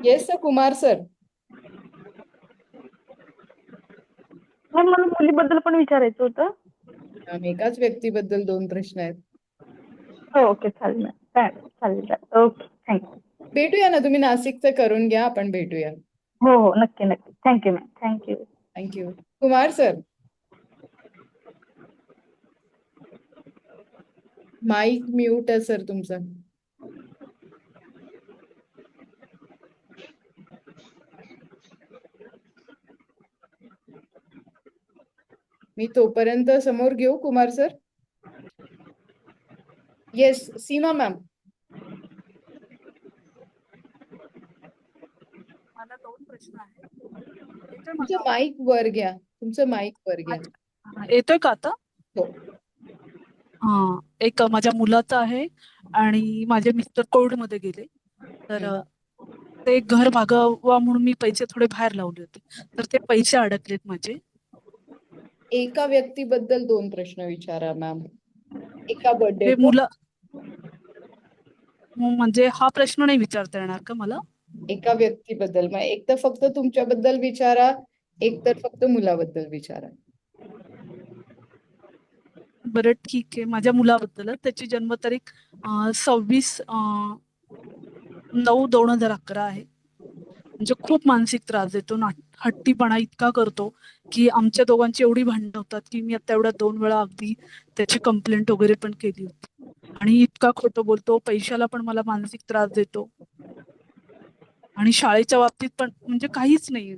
Yes sir. Kumar sir. Ma'am मला मुलीबद्दल पण विचारायचं होतं. एकाच व्यक्तीबद्दल 2 प्रश्न आहेत. ओके चालेल मॅम. चालेल. ओके. थँक्यू. भेटूया ना. तुम्ही नाशिकचं करून घ्या. आपण भेटूया. हो नक्की नक्की. Thank you ma'am. Thank you. Thank you. Kumar sir. Mic mute आहे सर तुमचा. मी तोपर्यंत समोर घेऊ Kumar sir. Yes Seema ma'am. मला 2 प्रश्न आहेत. तुमचं माईक वर घ्या. तुमचं माईक वर घ्या. येतोय का आता? हो. हा. एक माझ्या मुलाचं आहे आणि माझे मिस्टर कोविडमध्ये गेले. तर ते घर मागावा म्हणून मी पैसे थोडे बाहेर लावले होते. तर ते पैसे अडकलेत माझे. एका व्यक्तीबद्दल 2 प्रश्न विचारा मॅम. एका बर्थडे म्हणजे हा प्रश्न नाही विचारता येणार का मला? एका व्यक्तीबद्दल. मग एक तर फक्त तुमच्याबद्दल विचारा. एक तर फक्त मुलाबद्दल विचारा. बरं ठीक आहे. माझ्या मुलाबद्दलच त्याची जन्मतारीख 26/9/2011 आहे. म्हणजे खूप मानसिक त्रास देतो ना, हट्टीपणा इतका करतो की आमच्या दोघांची एवढी भांडणं होतात की मी आता एवढ्या 2 वेळा अगदी त्याची कंप्लेंट वगैरे पण केली होती. आणि इतका खोटं बोलतो, पैशाला पण मला मानसिक त्रास देतो आणि शाळेच्या बाबतीत पण म्हणजे काहीच नाही.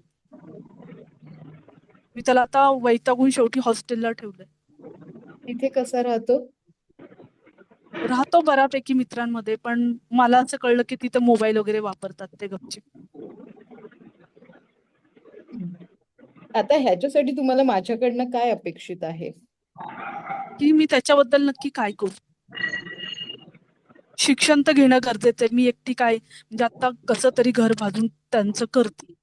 मी त्याला आता वैतागून शेवटी हॉस्टेलला ठेवलंय. तिथे कसा राहतो? राहतो बऱ्यापैकी मित्रांमध्ये, पण मला असं कळलं की तिथं मोबाईल वगैरे वापरतात ते गपचूप. आता ह्याच्यासाठी तुम्हाला माझ्याकडनं काय अपेक्षित आहे? की मी त्याच्याबद्दल नक्की काय करू? शिक्षण तर घेणं गरजेचं आहे. मी एकटी काय म्हणजे आता कसं तरी घर बांधून त्यांचं करते.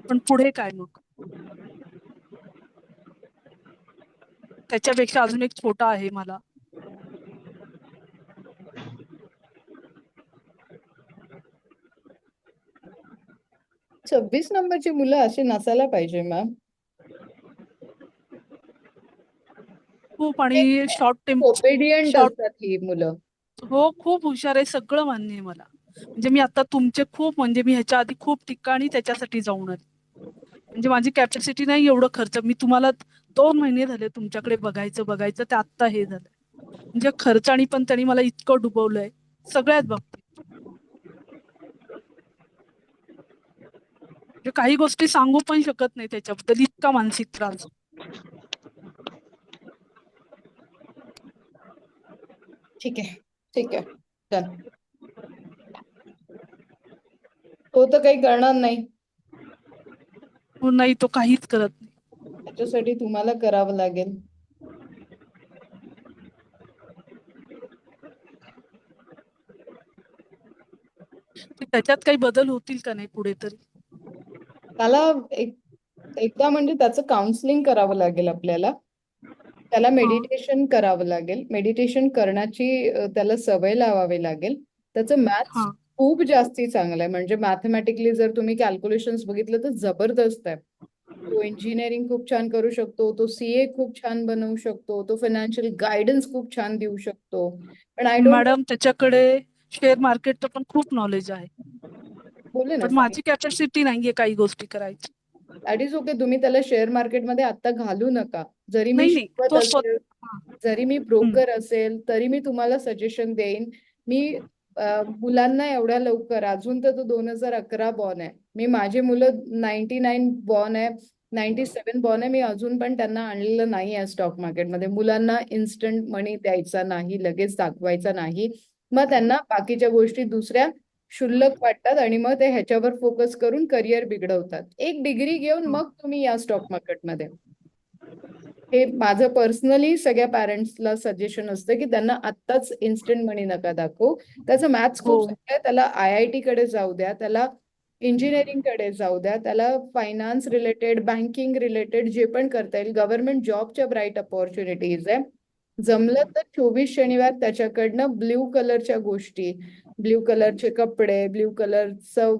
पण पुढे काय मग? त्याच्यापेक्षा अजून एक छोटा आहे मला. सव्वीस नंबरची मुलं अशी नसायला पाहिजे मॅम. खूप आणि ओबेडियंट शॉर्ट असतात ही मुलं. हो, खूप हुशार आहे. सगळं मान्य आहे मला. म्हणजे मी आता तुमचे खूप म्हणजे मी ह्याच्या आधी खूप ठिकाणी त्याच्यासाठी जाऊन आले. म्हणजे माझी कॅपॅसिटी नाही एवढं खर्च. मी तुम्हाला 2 महिने झाले तुमच्याकडे बघायचं ते आत्ता हे झालं. म्हणजे खर्चानी पण त्यांनी मला इतकं डुबवलंय सगळ्याच बाबतीत. म्हणजे काही गोष्टी सांगू पण शकत नाही त्याच्याबद्दल, इतका मानसिक त्रास. ठीक आहे, ठीक आहे. डन. तो तर काही करणार नाही. हो नाही, तो काहीच करत नाही. त्याच्यासाठी तुम्हाला करावं लागेल. त्याच्यात काही बदल होतील का नाही पुढे तरी? त्याला एकदा म्हणजे त्याचं काउन्सिलिंग करावं लागेल आपल्याला. त्याला मेडिटेशन करावं लागेल. मेडिटेशन करण्याची त्याला सवय लावावी लागेल. त्याचं मॅथ्स खूप जास्ती चांगलं आहे. म्हणजे मॅथमॅटिकली जर तुम्ही कॅल्क्युलेशन्स बघितलं तर जबरदस्त आहे. तो इंजिनिअरिंग खूप छान करू शकतो. तो CA खूप छान बनवू शकतो. तो फायनान्शियल गायडन्स खूप छान देऊ शकतो. पण आय डोंट मॅडम त्याच्याकडे शेअर मार्केटचं पण खूप नॉलेज आहे. बोलले ना पण माझी कॅपॅसिटी नाहीये काही गोष्टी करायची. That is okay. तुम्ही त्याला शेअर मार्केटमध्ये आता घालू नका. जरी मी नाही शिकवत तो असेल, जरी मी ब्रोकर असेल, तरी मी तुम्हाला सजेशन देईन. मी मुलांना एवढ्या लवकर, अजून तर तो 2011 बॉर्न आहे. मी माझी मुलं 99 बॉर्न आहे, 97 बॉर्न आहे. मी अजून पण त्यांना आणलेलं नाही आहे स्टॉक मार्केटमध्ये. मुलांना इन्स्टंट मनी द्यायचा नाही, लगेच दाखवायचा नाही. मग त्यांना बाकीच्या गोष्टी दुसऱ्या क्षुल्लक वाटतात आणि मग ते ह्याच्यावर फोकस करून करिअर बिघडवतात. एक डिग्री घेऊन मग तुम्ही या स्टॉक मार्केटमध्ये. हे माझं पर्सनली सगळ्या पॅरेंट्सला सजेशन असतं की त्यांना आत्ताच इन्स्टंट मनी नका दाखवू. त्याचं मॅथ्स खूप चांगलं आहे. त्याला IIT कडे जाऊ द्या, त्याला इंजिनिअरिंग कडे जाऊ द्या, त्याला फायनान्स रिलेटेड, बँकिंग रिलेटेड जे पण करता येईल, गव्हर्नमेंट जॉबच्या ब्राईट अपॉर्च्युनिटीज आहे. जमलं तर 24 शनिवार त्याच्याकडनं ब्ल्यू कलरच्या गोष्टी, ब्ल्यू कलरचे कपडे, ब्ल्यू कलरचं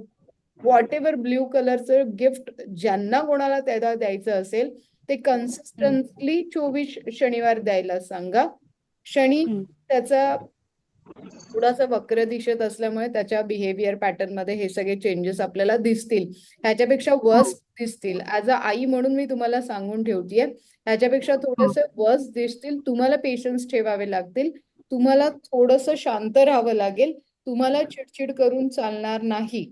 व्हॉट एव्हर ब्ल्यू कलरचं गिफ्ट ज्यांना कोणाला त्याला द्यायचं असेल ते कन्सिस्टंटली 24 शनिवार द्यायला सांगा. शनी त्याचा थोडासा वक्र दिशत असल्यामुळे त्याच्या बिहेवियर पॅटर्न मध्ये हे सगळे चेंजेस आपल्याला दिसतील. ह्याच्यापेक्षा वर्स्ट दिसतील. ऍज अ आई म्हणून मी तुम्हाला सांगून ठेवतीये, ह्याच्यापेक्षा थोडंसं वर्स्ट दिसतील. तुम्हाला पेशन्स ठेवावे लागतील. तुम्हाला थोडंसं शांत राहावं लागेल. तुम्हाला चिडचिड करून चालणार नाही.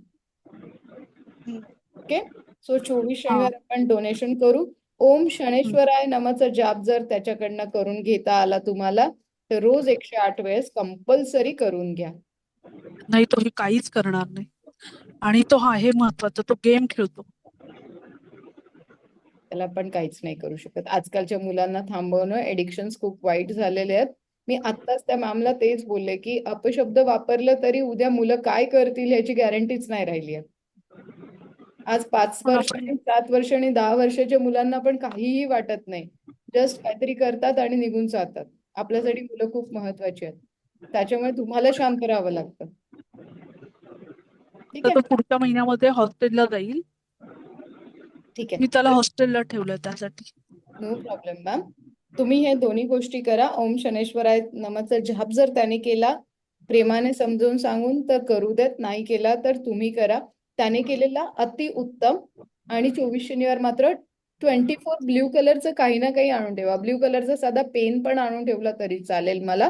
ओके. सो 24 शनिवार आपण डोनेशन करू. ओम शनेश्वराय नमःचा जाप जर त्याच्याकडनं करून घेता आला तुम्हाला तर रोज 108 वेळेस कंपल्सरी करून घ्या. नाही तो मी काहीच करणार नाही. आणि तो आहे महत्वाचा, तो गेम खेळतो. त्याला पण काहीच नाही करू शकत. आजकालच्या मुलांना थांबवणं, एडिक्शन्स खूप वाईट झालेले आहेत. मी आत्ताच त्या मॅमला तेच बोलले की अपशब्द वापरलं तरी उद्या मुलं काय करतील ह्याची गॅरंटीच नाही राहिली आहे. आज 5 वर्षांनी, 7 वर्षांनी, 10 वर्षाच्या मुलांना पण काहीही वाटत नाही. जस्ट काहीतरी करतात आणि निघून जातात. आपल्यासाठी मुलं खूप महत्वाची आहेत. त्याच्यामुळे तुम्हाला शांत राहावं लागतं. तर तो पुढच्या महिन्यामध्ये हॉस्टेलला जाईल. ठीक आहे. मी त्याला हॉस्टेलला ठेवलं त्यासाठी. No problem ma'am. तुम्ही हे दोन्ही गोष्टी करा. ओम शनेश्वराय नमःचा जप जर त्याने केला प्रेमाने समजावून सांगून तर करू देत, नाही केला तर तुम्ही करा. त्याने केलेला अति उत्तम. आणि 24 शनिवार मात्र 24 ब्ल्यू कलरचं काही ना काही आणून ठेवा. ब्ल्यू कलरचा साधा पेन पण आणून ठेवला तरी चालेल मला.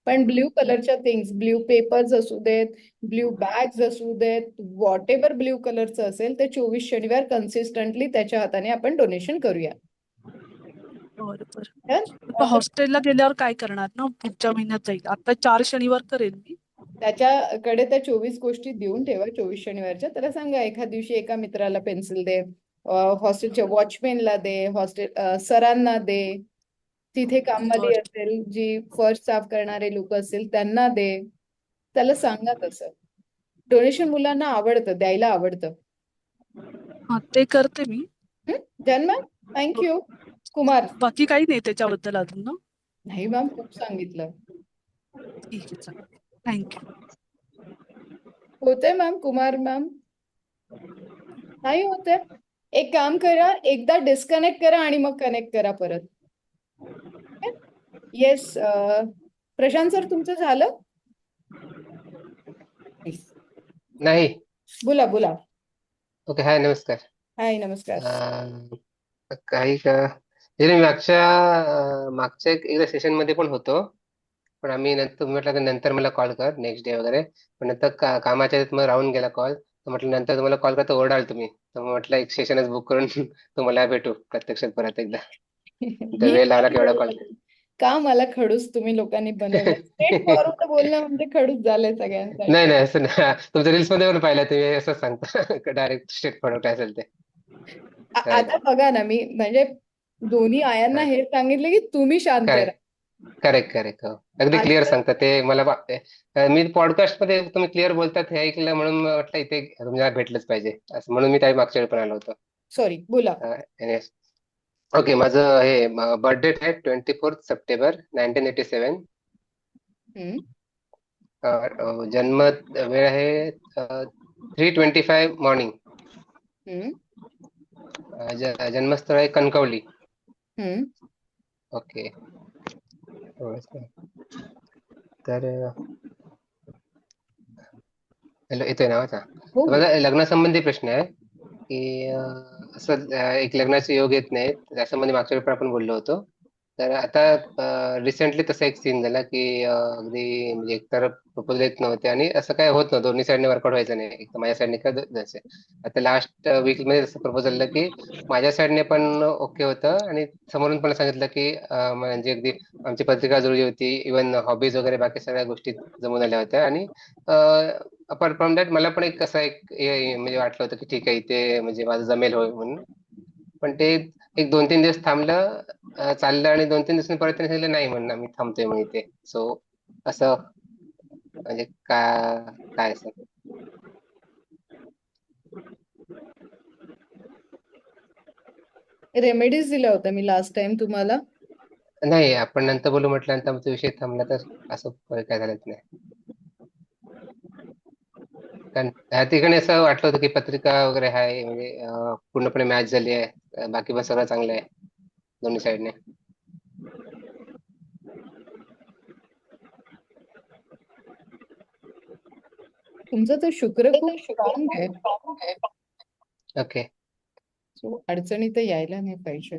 पण ब्ल्यू कलरच्या थिंग्स, ब्ल्यू पेपर्स असू देत, ब्ल्यू बॅग्स असू देत, व्हॉट एव्हर ब्ल्यू कलरचं असेल ते 24 शनिवार कन्सिस्टंटली त्याच्या हाताने आपण डोनेशन करूया. बरं बरं. तर मग हॉस्टेलला गेल्यावर काय करणार ना? पुढच्या महिन्यात जाईल. आता 4 शनिवार करेल मी. त्याच्याकडे त्या 24 गोष्टी देऊन ठेवा 24 शनिवारच्या. त्याला सांगा एखाद दिवशी एका मित्राला पेन्सिल दे, हॉस्टेलच्या वॉचमॅनला दे, हॉस्टेल सरांना दे, तिथे कामवाली बरं. असेल जी फर्श साफ करणारे लोक असतील त्यांना दे. त्याला सांगा तसं. डोनेशन मुलांना आवडतं, द्यायला आवडतं. हा ते करते मी. जन्म थँक्यू. कुमार. बाकी काही नाही त्याच्याबद्दल अजून ना? नाही मॅम, खूप सांगितलं. ठीक आहे चालेल. थँक्यू. होते मॅम. कुमार मॅम नाही होते. एक काम करा, एकदा डिस्कनेक्ट करा आणि मग कनेक्ट करा परत. येस. प्रशांत सर तुमचं झालं? नाही. बोला बोला. ओके. हाय, नमस्कार. हाय नमस्कार. काही का मी मागच्या एकदा सेशन मध्ये पण होतो, पण आम्ही नंतर तुम्ही म्हटलं की नंतर मला कॉल कर नेक्स्ट डे वगैरे, पण नंतर कामाच्या ह्याच्यात मग राहून गेला कॉल. तर म्हटलं नंतर तुम्हाला कॉल करता ओरडाल तुम्ही, तर मग म्हटलं एक सेशनच बुक करून तुम्हाला भेटू प्रत्यक्षात परत एकदा. तर वेळ लागला की एवढा कॉल. का मला खडूस तुम्ही लोकांनी बनवलं? स्ट्रेट फॉरवर्ड बोलणं म्हणजे खडूस झालंय सगळ्यांसाठी. नाही नाही, असं नाही. तुमच्या रील्स मध्ये पण पाहिलं तुम्ही असंच सांगता डायरेक्ट स्ट्रेट फॉरवर्ड काय असेल ते. आता बघा ना, मी म्हणजे दोन्ही आयांना हे सांगितलं की तुम्ही शांत राहा. Correct correct. हो, अगदी क्लिअर सांगता ते. मला मी पॉडकास्ट मध्ये तुम्ही क्लिअर बोलतात हे ऐकलं, म्हणून म्हटलं इथे तुम्हाला भेटलंच पाहिजे असं, म्हणून मी त्या मागच्या वेळी पण आलो होतो. सॉरी, बोला. ओके. माझं हे बर्थडे आहे 24 सप्टेंबर 1987. जन्म वेळ आहे 3:25 मॉर्निंग. जन्मस्थळ आहे कणकवली. ओके. तर हॅलो, येतोय ना आवाज? माझा लग्नासंबंधी प्रश्न आहे की असं एक लग्नाचे योग येत नाहीत, त्यासंबंधी मागच्या वेळी आपण बोललो होतो. तर आता रिसेंटली तसा एक सीन झाला की अगदी म्हणजे एकतर प्रपोजल येत नव्हते आणि असं काय होत नव्हतं, दोन्ही साईडने वर्कआउट व्हायचं नाही, एक तर माझ्या साईडने का जायचं. आता लास्ट वीक मध्ये असं प्रपोजल आलं की माझ्या साईडने पण ओके होतं आणि समोरून पण सांगितलं की म्हणजे अगदी आमची पत्रिका जुळली होती, इव्हन हॉबीज वगैरे बाकी सगळ्या गोष्टी जमून आल्या होत्या. आणि अपार्ट फ्रॉम दॅट मला पण एक कसं म्हणजे वाटलं होतं की ठीक आहे इथे म्हणजे माझं जमेल होय म्हणून. पण ते एक 2-3 दिवस थांबलं, चाललं, आणि 2-3 दिवसांनी परत त्यांनी सांगितलं नाही म्हणून मी थांबतोय मग इथे. सो असं म्हणजे काय असं. रेमेडीज दिल्या होत्या मी लास्ट टाइम तुम्हाला. नाही, आपण नंतर बोलू म्हटल्यानंतर आमचा विषय थांबला, तर असं काय झालंच नाही. कारण ह्या ठिकाणी असं वाटलं होतं की पत्रिका वगैरे आहे म्हणजे पूर्णपणे मॅच झाली आहे, बाकी पण सगळं चांगलं आहे दोन्ही साईडने. तुमचं तर शुक्र खूप स्ट्रॉंग आहे. ओके. सो अडचणी तर यायला नाही पाहिजे.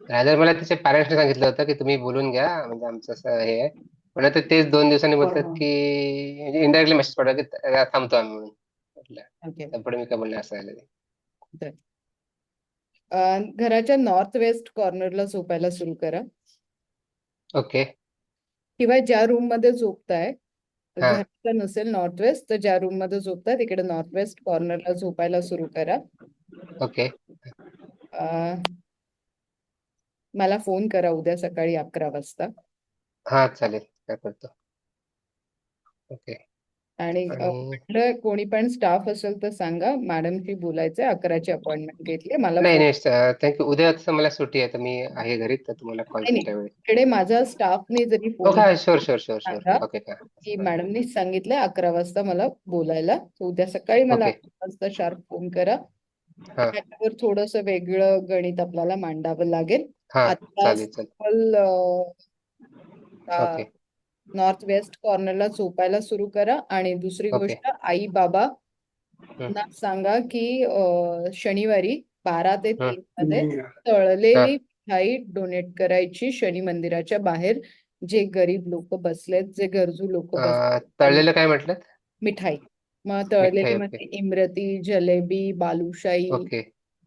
रादर मला त्याच्या पॅरेंट्सने सांगितलं होतं की तुम्ही बोलून घ्या, म्हणजे आमचं असं हे आहे. पण आता तेच 2 दिवसांनी बोलतात की म्हणजे इनडायरेक्टली मेसेज पडला की थांबतो आम्ही म्हणून. म्हटलं पुढे मी काय बोलणार असं झालं ते. घराच्या नॉर्थ वेस्ट कॉर्नरला झोपायला सुरू करा. ओके. किंवा ज्या रूम मध्ये झोपताय, घराचा नसेल नॉर्थ वेस्ट तर ज्या रूम मध्ये झोपताय तिकडे नॉर्थ वेस्ट कॉर्नरला झोपायला सुरू करा. ओके. मला फोन करा उद्या सकाळी 11 वाजता. हा चालेल, काय करतो. ओके. आणि आणि म्हटलं कोणी पण स्टाफ असेल तर सांगा, मॅडमशी बोलायचंय, 11ची अपॉइंटमेंट घेतली, मला नाही फोन. नाही थँक्यू. उद्या तसं मला सुट्टी आहे, तर मी आहे घरी, तर तुम्हाला कॉल नाही करेल त्यावेळी. इकडे माझ्या स्टाफने जरी phone okay, sure sure sure sure. सांगा ओके का, की मॅडमनीच सांगितलंय 11 वाजता मला बोलायला, तर उद्या सकाळी मला ओके 11 वाजता शार्प फोन करा. हा त्याच्यावर थोडस वेगळं गणित आपल्याला मांडावं लागेल. हा आता चालेल चालेल. सिंपल ओके नॉर्थ वेस्ट कॉर्नरला झोपायला सुरू करा. आणि दुसरी ओके. गोष्ट, आई बाबा हं, ना सांगा की शनिवारी 12 ते 3 मध्ये हा तळलेली मिठाई डोनेट करायची शनी मंदिराच्या बाहेर, जे गरीब लोक बसलेत, जे गरजू लोक बसलेत त्यांना. तळलेलं काय म्हटलं? मिठाई, मग मिठाई. तळलेली ओके मध्ये इमरती, जलेबी, बालुशाही, ओके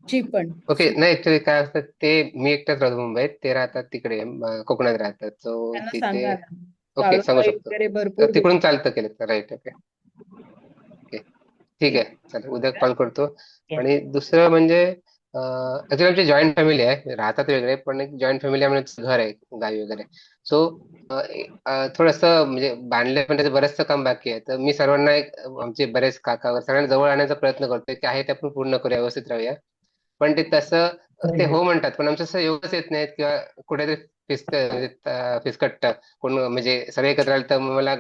जी पण ओके. नाही ऍक्च्युली काय असतं, ते मी एकटाच राहतो मुंबईत, ते राहतात तिकडे कोकणात राहतात, सो त्यांना तिथे. सांगा ना. ओके, सांगू बालुशाही शकतो. वगैरे तर भरपूर तिकडून चालतं केलं तर, राईट. ओके ओके ठीक आहे, चालेल, उद्या कॉल करतो. आणि दुसरं म्हणजे ऍक्च्युली आमची जॉईंट फॅमिली आहे, राहतात वेगळे, पण एक जॉईंट फॅमिली आमचं घर आहे गावी वगैरे. सो थोडंसं म्हणजे बांधले, पण त्याचं बरंचसं काम बाकी आहे. तर मी सर्वांना आमचे बरेच काका सगळ्यांना जवळ आणण्याचा प्रयत्न करतोय की आहे ते आपण पूर्ण करूया, व्यवस्थित राहूया. पण ते तसं ते हो म्हणतात, पण आमचं असं योगच येत नाहीत, किंवा कुठेतरी म्हणजे फिसकटतं कोण, म्हणजे सगळे एकत्र आले तर मग मला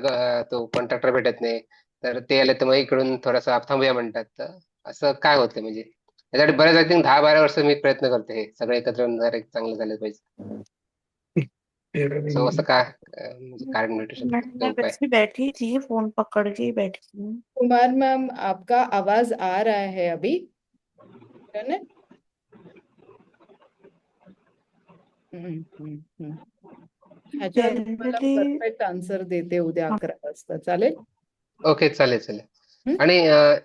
तो कॉन्ट्रॅक्टर भेटत नाही, तर ते आले तर मग इकडून थोडंसं थांबूया म्हणतात. तर असं काय होतं म्हणजे त्यासाठी बऱ्याच, आय थिंक 10-12 वर्ष मी प्रयत्न करते हे सगळे एकत्र येऊन जरा एक चांगलं झालं पाहिजे. सो असं काय म्हणजे कारण भेटू शकतं, मैडम काय मैं उपाय? वैसे बैठी थी, फोन पकड़ के ही बैठी थी। कुमार मैम, आपका आवाज आ रहा है अभी, है ना? ह्याच्यावर तुम्हाला जनरली परफेक्ट आन्सर देते उद्या 11 वाजता, चालेल? ओके, चालेल चालेल. आणि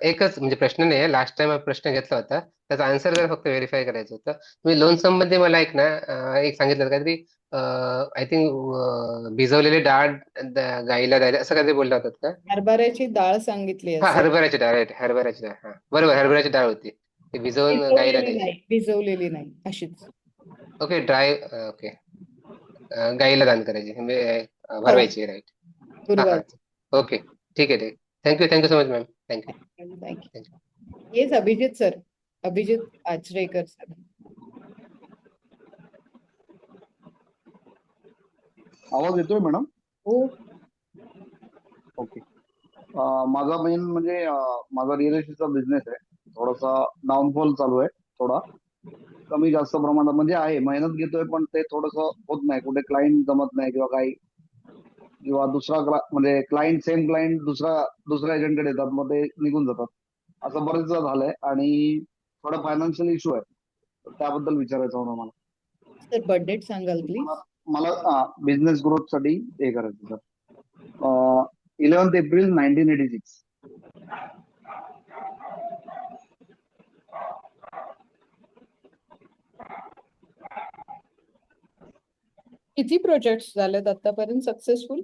एकच म्हणजे प्रश्न नाही आहे, लास्ट टाइम प्रश्न घेतला होता, त्याचा आन्सर जर फक्त व्हेरीफाय करायचं होतं. तुम्ही लोन संबंधी मला एक ना एक सांगितलं काहीतरी, आय थिंक भिजवलेली डाळ गाईला द्यायला, असं काहीतरी बोलला होतात का? हरभऱ्याची डाळ सांगितली हा, असेल. हरभऱ्याची डाळ, राईट, हरभऱ्याची डाळ, हा बरोबर, हरभऱ्याची डाळ होती, ती भिजवून गाईला भिजवलेली द्यायची. नाही, भिजवलेली नाही, अशीच. Okay, dry. ओके, गाईला दान करायची म्हणजे हो, भरवायची, राईट. हा गुरुवार. हा ओके, ठीक आहे, ठीक. Thank you so much ma'am, thank you. Thank you. Yes, Abhijit sir, Abhijit Achrekar sir. आवाज येतोय मॅडम? हो. ओके. माझा मेन म्हणजे माझा रिअल एस्टेटचा बिझनेस आहे. थोडासा डाऊनफॉल चालू आहे, थोडा कमी जास्त प्रमाणात म्हणजे आहे, मेहनत घेतोय, पण ते थोडंसं होत नाही, कुठे क्लायंट जमत नाही किंवा काही, किंवा दुसरा म्हणजे क्लायंट, सेम क्लायंट दुसऱ्या एजंटकडे येतात, मग ते निघून जातात, असं बरेचदा झालंय. आणि थोडा फायनान्शियल इश्यू आहे, तर त्याबद्दल विचारायचं होतं मला. सर, बर्थडेट सांगाल प्लीज? मला बिझनेस ग्रोथ साठी हे करायचं सर. 11 एप्रिल 1986. किती प्रोजेक्ट्स झालेत आतापर्यंत सक्सेसफुल?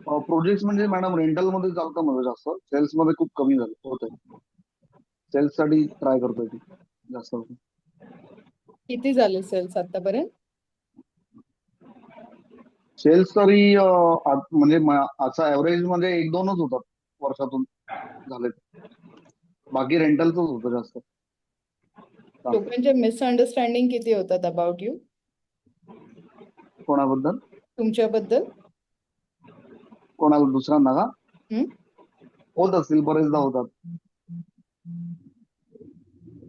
प्रोजेक्ट म्हणजे मॅडम रेंटल मध्ये चालतं माझं जास्त, सेल्स मध्ये खूप कमी झालं होतंय. सेल्स साठी ट्राय करतोय ती जास्त. किती झाले सेल्स आतापर्यंत? सेल्स तरी म्हणजे असा ऍव्हरेज मध्ये 1-2च होतात वर्षातून झाले, बाकी रेंटलच होतं जास्त. लोकांचे मिसअंडरस्टँडिंग किती होतात अबाउट यू? कोणाबद्दल? तुमच्याबद्दल? कोणाला, दुसऱ्यांना का? होत असतील, बरेचदा होतात.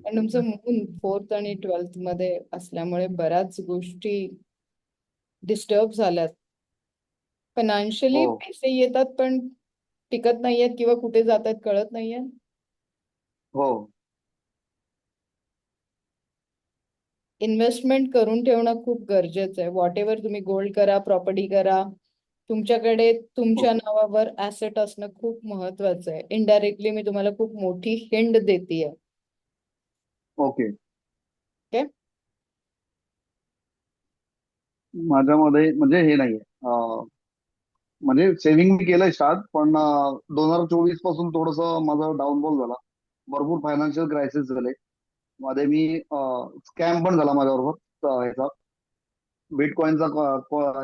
पण तुमचं मूल 4th आणि 12th मध्ये असल्यामुळे बऱ्याच गोष्टी डिस्टर्ब झाल्यात. फायनान्शियली हो. पैसे येतात पण टिकत नाहीयेत किंवा कुठे जातात कळत नाहीये. हो. इन्व्हेस्टमेंट करून ठेवणं खूप गरजेचं आहे. व्हॉट एव्हर तुम्ही गोल्ड करा, प्रॉपर्टी करा, तुमच्याकडे तुमच्या नावावर ऍसेट असणं खूप महत्वाचं आहे. इनडायरेक्टली मी तुम्हाला खूप मोठी हिंट देतीये. ओके. ओके. माझ्यामध्ये म्हणजे हे नाहीये, म्हणजे सेव्हिंग मी केलंय स्टार्ट, पण 2024 पासून थोडंसं माझा डाऊनफॉल झाला. भरपूर फायनान्शियल क्रायसिस झाले मध्ये. मी स्कॅम पण झाला माझ्याबरोबर, ह्याचा बिटकॉइनचा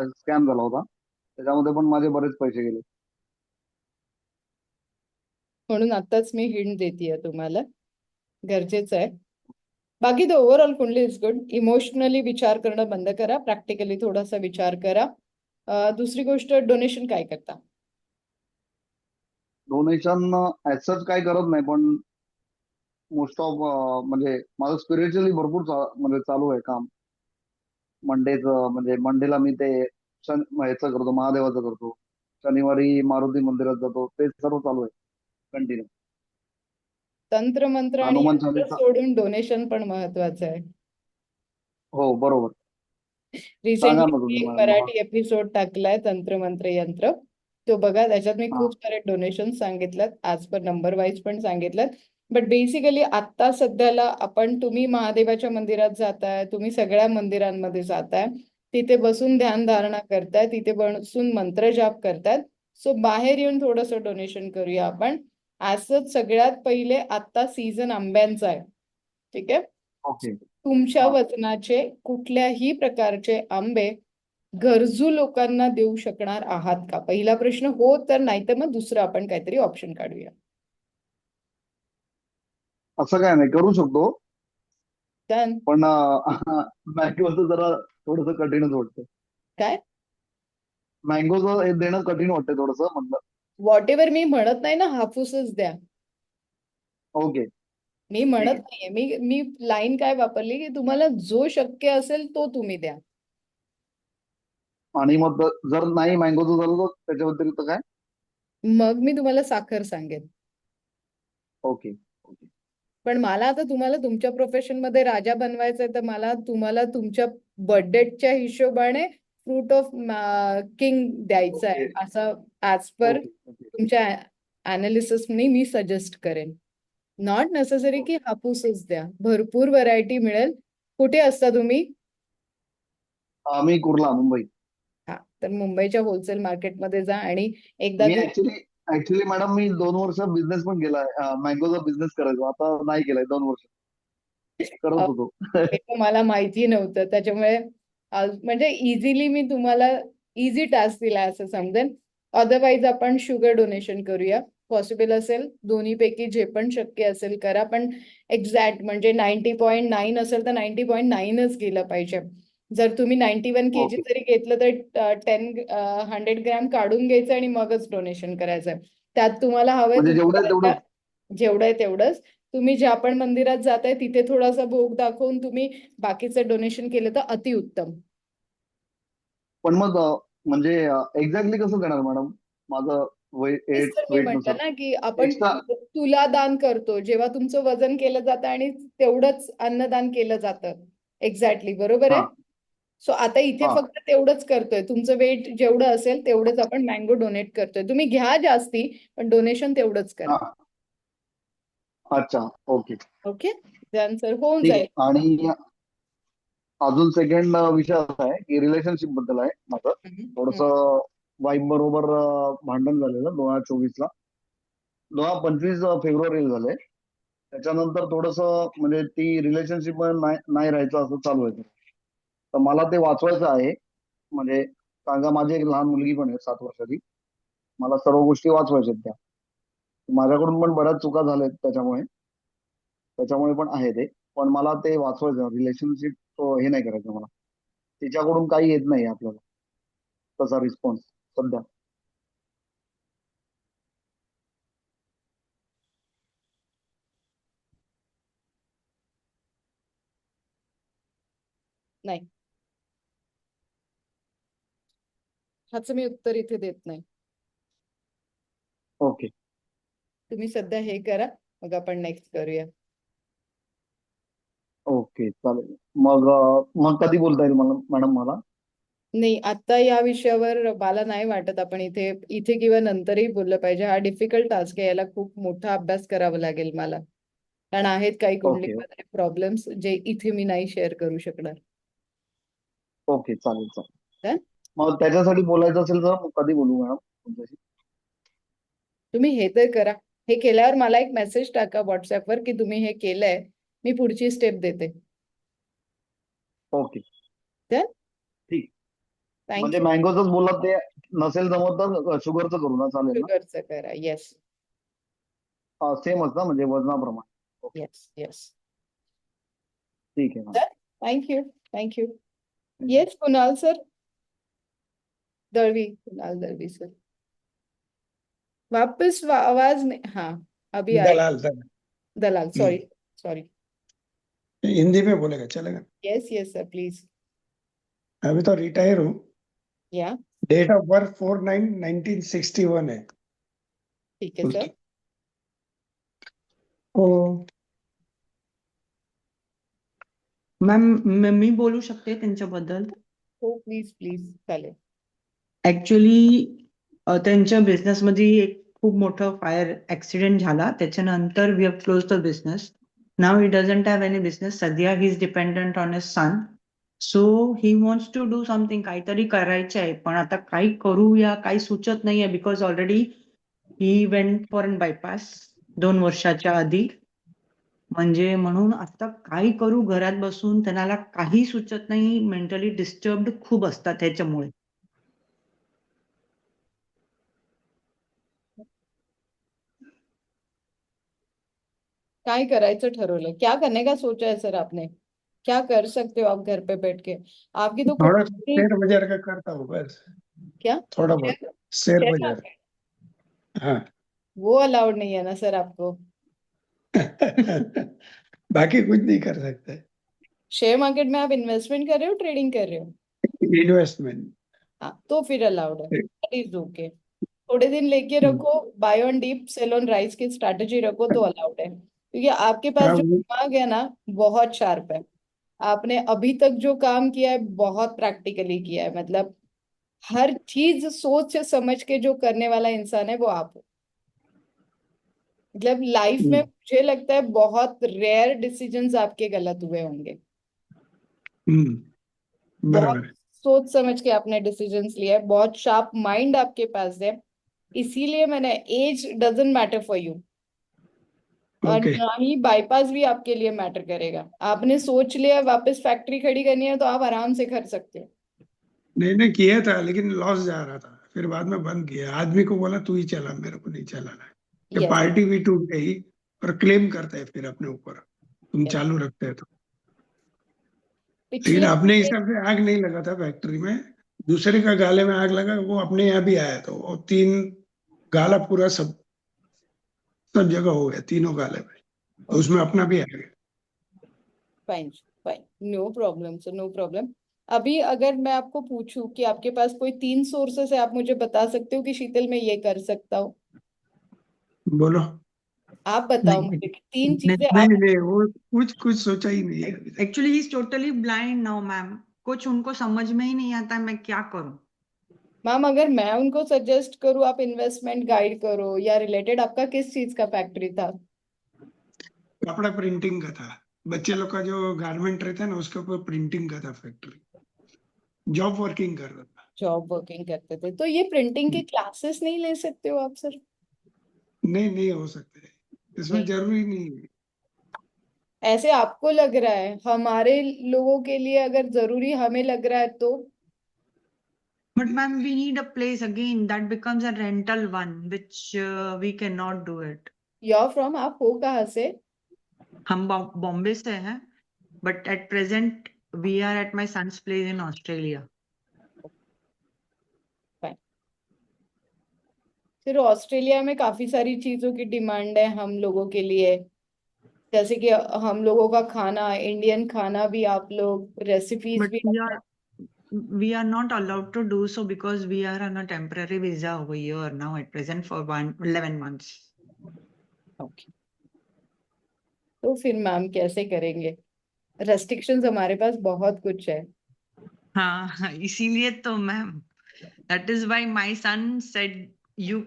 स्कॅम झाला होता, त्याच्यामध्ये पण माझे बरेच पैसे गेले. म्हणून आताच मी हिंट देतेय तुम्हाला. गरजेचं आहे. बाकी तर ओव्हरऑल कुंडली इज गुड. इमोशनली विचार करणं बंद करा, प्रॅक्टिकली थोडासा विचार करा. दुसरी गोष्ट, डोनेशन काय करता? डोनेशन ऍज काय करत नाही, पण मोस्ट ऑफ म्हणजे माझं स्पिरिच्युअली भरपूर म्हणजे चालू आहे काम. मंडेचं म्हणजे मंडेला मी ते ह्याचं करतो, महादेवाचं करतो. शनिवारी मारुती मंदिरात जातो. ते सर्व चालू आहे कंटिन्यू. तंत्र मंत्र आणि हनुमान यंत्र चालीसा. सोडून डोनेशन पण महत्वाचं आहे. हो बरोबर. सांगा रिसेंटली ना मी तुम्ही एक मला. मराठी एपिसोड टाकलाय, तंत्र मंत्र यंत्र. तो बघा, त्याच्यात मी हा. खूप सारे डोनेशन सांगितल्यात, आज पर नंबर वाईज पण सांगितल्यात. बट बेसिकली आता सध्याला तुम्ही महादेवाच्या मंदिरात जाताय, तुम्ही सगळ्या मंदिरांमध्ये जाताय, तिथे बसून ध्यान धारणा करताय, तिथे बसून मंत्र जाप करतायत. सो बाहेर येऊन थोडंसं डोनेशन करूया आपण. असंच सगळ्यात पहिले आता सीझन आंब्यांचा आहे, ठीक आहे? ओके. तुमच्या हा. वजनाचे कुठल्याही प्रकारचे आंबे गरजू लोकांना देऊ शकणार आहात का? पहिला प्रश्न हो तर नाही तर मग दुसरं आपण काहीतरी ऑप्शन काढूया. असं काय नाही, करू शकतो. Done. पण मँगोचं जरा थोडंसं कठीणच वाटतं. काय? मँगोचं हे देणं कठीण वाटतं थोडंसं म्हटलं. व्हॉट एव्हर मी म्हणत नाही ना, हापूसच द्या. ओके. मी म्हणत नाहीये, मी लाईन काय वापरली की तुम्हाला जो शक्य असेल तो तुम्ही द्या. आणि मग जर नाही मँगोचं झालं तर त्याच्या व्यतिरिक्त काय? मग मी तुम्हाला साखर सांगेन. ओके. पण मला आता तुम्हाला तुमच्या प्रोफेशन मध्ये राजा बनवायचंय, तर मला तुम्हाला तुमच्या बर्थडेटच्या हिशोबाने फ्रूट ऑफ किंग द्यायचं आहे, ओके. असं ऍज पर ओके. ओके. तुमच्या अनालिसिसने मी सजेस्ट करेन. नॉट नेसेसरी की हापूसच द्या, भरपूर व्हरायटी मिळेल. कुठे असता तुम्ही? मी कुर्ला, मुंबई. हा, तर मुंबईच्या होलसेल मार्केटमध्ये जा आणि एकदा मी जर ऍक्च्युली मॅडम मी 2 वर्ष बिझनेस पण केलाय. मँगोचा बिझनेस करायचो, आता नाही केलाय 2 वर्ष. करत होतो. हे तर मला माहिती नव्हतं, त्याच्यामुळे म्हणजे इझिली मी तुम्हाला इझी टास्क दिला असं समजेन. अदरवाईज आपण शुगर डोनेशन करूया. पॉसिबल असेल दोन्हीपैकी जे पण शक्य असेल करा, पण एक्झॅक्ट म्हणजे 90.9 असेल तर 90.9च गेलं पाहिजे. जर तुम्ही 91 kg ओके. जरी घेतलं तर 100 ग्रॅम काढून घ्यायचं आणि मगच डोनेशन करायचं. त्यात तुम्हाला हवंय म्हणजे जेवढं आहे तेवढं. जेवढं आहे तेवढंच. तुम्ही ज्या पण मंदिरात जाताय तिथे थोडासा भोग दाखवून तुम्ही बाकीचं डोनेशन केलं तर अतिउत्तम. पण मग म्हणजे एक्झॅक्टली कसं देणार मॅडम? माझं तेच तर मी वेट म्हणते नुसार ना की आपण एक्स्ट्रा. तुला दान करतो, जेव्हा तुमचं वजन केलं जातं आणि तेवढंच अन्नदान केलं जातं. एक्झॅक्टली बरोबर हा. आहे. सो आता इथे हा. फक्त तेवढंच करतोय. तुमचं वेट जेवढं असेल तेवढंच आपण मँगो डोनेट करतोय. तुम्ही घ्या जास्ती, पण डोनेशन तेवढंच करा. हा. अच्छा. ओके. ओके, त्यानंतर होऊन ठीक आहे. जाईल. आणि अजून सेकंड विषय असा आहे की रिलेशनशिप बद्दल आहे माझं. थोडस वाईफ बरोबर भांडण झालेलं 2024ला. 2025 फेब्रुवारीला झालंय. त्याच्यानंतर थोडस म्हणजे ती रिलेशनशिप नाही राहायचं असं चालू आहे. तर मला ते वाचवायचं आहे. म्हणजे सांगा, माझी एक लहान मुलगी पण आहे 7 वर्षाची. मला सर्व गोष्टी वाचवायच्या आहेत त्या. माझ्याकडून पण बऱ्याच चुका झाल्यात त्याच्यामुळे पण आहे ते. पण मला ते वाचवायचं, रिलेशनशिप हे नाही करायचं मला. तिच्याकडून काही येत नाही आपल्याला तसा रिस्पॉन्स सध्या. नाही, ह्याचं मी उत्तर इथे देत नाही. ओके. तुम्ही सध्या हे करा, मग आपण नेक्स्ट करूया. ओके चालेल. मग कधी बोलता येईल मॅडम मला? नाही, आता या विषयावर मला नाही वाटत आपण इथे किंवा नंतरही बोललं पाहिजे. हा डिफिकल्ट टास्क आहे, याला खूप मोठा अभ्यास करावा लागेल मला. कारण आहेत काही ओके. कुंडलीमध्ये प्रॉब्लेम्स जे इथे मी नाही शेअर करू शकणार. ओके चालेल. काय? मग त्याच्यासाठी बोलायचं असेल तर मग कधी बोलू मॅडम तुमच्याशी? तुम्ही हे तर करा. हे केल्यावर मला एक मेसेज टाका व्हॉट्सअपवर की तुम्ही हे केलंय, मी पुढची स्टेप देते. ओके. तर ठीक. म्हणजे थँक्यू. मँगोचंच बोलत, ते नसेल जमत तर शुगरचं करू ना, चालेल ना? शुगरचं करा. येस. सेमच ना, म्हणजे वजनाप्रमाणे. Okay, yes yes. ठीक आहे ma'am. Thank you thank you. Yes Kunal sir. Dalvi, Kunal Dalvi sir. वापस आवाज नहीं. हाँ अभी आया. दलाल दलाल दलाल, सॉरी सॉरी. हिंदी में बोलेगा चलेगा? Yes yes sir please. अभी तो रिटायर हूँ. या डेट ऑफ बर्थ 4/9/1961 है. ठीक है सर. हो मॅम, मी बोलू शकते त्यांच्याबद्दल. हो प्लीज प्लीज चालेल. ऍक्च्युली त्यांच्या बिझनेसमध्ये एक खूप मोठं फायर ऍक्सिडेंट झाला. त्याच्यानंतर we have close the business. Now he doesn't have any business. सध्या he is dependent on his son. So he wants to do something. काहीतरी करायचं आहे, पण आता काही करूया काही सुचत नाहीये. Because already he went for an bypass 2 वर्षाच्या आधी. म्हणजे म्हणून आता काय करू, घरात बसून त्यांना काही सुचत नाही. मेंटली डिस्टर्ब्ड खूप असतात ह्याच्यामुळे. काय करायचं ठरवलं? क्या करने का सोचा है सर आपने? क्या कर सकते हो आप घर पे बैठ के? आपकी तो थोड़ा खुद की शेयर बाजार का करता हूँ बस, क्या थोड़ा बहुत शेयर शेयर बाजार. मार्केट? हाँ. वो अलाउड नहीं है ना सर आपको. बाकी कुछ नहीं कर सकते. शेयर मार्केट में आप इन्वेस्टमेंट कर रहे हो, ट्रेडिंग कर रहे हो? इन्वेस्टमेंट. हाँ तो फिर अलाउड है. That is okay. थोड़े दिन लेके रखो, buy on dip sell on rise की स्ट्रैटेजी रखो तो अलाउड है. क्योंकि आपके पास जो दिमाग है ना बहुत शार्प है. आपने अभी तक जो काम किया है बहुत प्रैक्टिकली किया है. मतलब हर चीज सोच से समझ के जो करने वाला इंसान है वो आप हो. मतलब लाइफ में मुझे लगता है बहुत रेयर डिसीजंस आपके गलत हुए होंगे. बहुत बराबर है. सोच समझ के आपने डिसीजंस लिए है. बहुत शार्प माइंड आपके पास है. इसीलिए मैंने age doesn't matter for you. और ओके. ना ही बाईपास भी आपके लिए मैटर करेगा. आपने सोच लिया वापस फैक्ट्री खड़ी करनी है तो आप आराम से कर सकते हो. नहीं किया था, लेकिन लॉस जा रहा था. फिर बाद में बंद किया. आदमी को बोला तू ही चला, मेरे को नहीं चलाना है. ये यस पार्टी भी टूट गई और क्लेम करते हैं फिर अपने ऊपर, तुम यस. चालू रखते हैं तो. लेकिन पिछले अपने हिसाब से आग नहीं लगा था फैक्ट्री में, दूसरे का गाले में आग लगा. वो अपने यहाँ भी आया था. वो 3 गाला पूरा सब जगह हो गया, तीनों गाले में. उसमें अपना भी आ गया. Fine fine, no problem sir, no problem. अभी अगर मैं आपको पूछूं कि आपके पास कोई 3 सोर्सेस है, आप मुझे बता सकते हो कि शीतल मैं ये कर सकता हूँ? बोलो. आप बताओ नहीं मुझे कि 3 नहीं चीजें नहीं आप. नहीं, वो कुछ सोचा ही नहीं है अभी तक. Actually he is totally blind now ma'am. कुछ उनको समझ में ही नहीं आता मैं क्या करूं. मैम अगर मैं उनको सजेस्ट करूँ आप इन्वेस्टमेंट गाइड करो या रिलेटेड, आपका किस चीज का फैक्ट्री था? कपड़ा प्रिंटिंग का था. बच्चे लोग का जो गारमेंट रहता है ना, उसके ऊपर प्रिंटिंग का था फैक्ट्री. जॉब वर्किंग कर रहा था. जॉब वर्किंग करते थे तो ये प्रिंटिंग के क्लासेस नहीं ले सकते हो आप सर? नहीं हो सकते, इसमें नहीं, जरूरी नहीं है. ऐसे आपको लग रहा है. हमारे लोगों के लिए अगर जरूरी हमें लग रहा है तो. But ma'am, we need a place again that becomes a rental one, which we cannot do it. You're from, आप हो कहाँ से? हम बॉम्बे से हैं, but at present we are at my son's place in Australia. Fine. फिर Australia में काफी सारी चीजों की demand है हम लोगों के लिए. जैसे कि हम लोगों का खाना, इंडियन खाना भी आप लोग, रेसिपीज But भी. we are not allowed to do so because we are on a temporary visa over here now at present for 11 months. Okay. तो फिर मैम कैसे करेंगे? रेस्ट्रिक्शंस हमारे पास बहुत कुछ है. हाँ, इसीलिए तो ma'am, that is why my son said he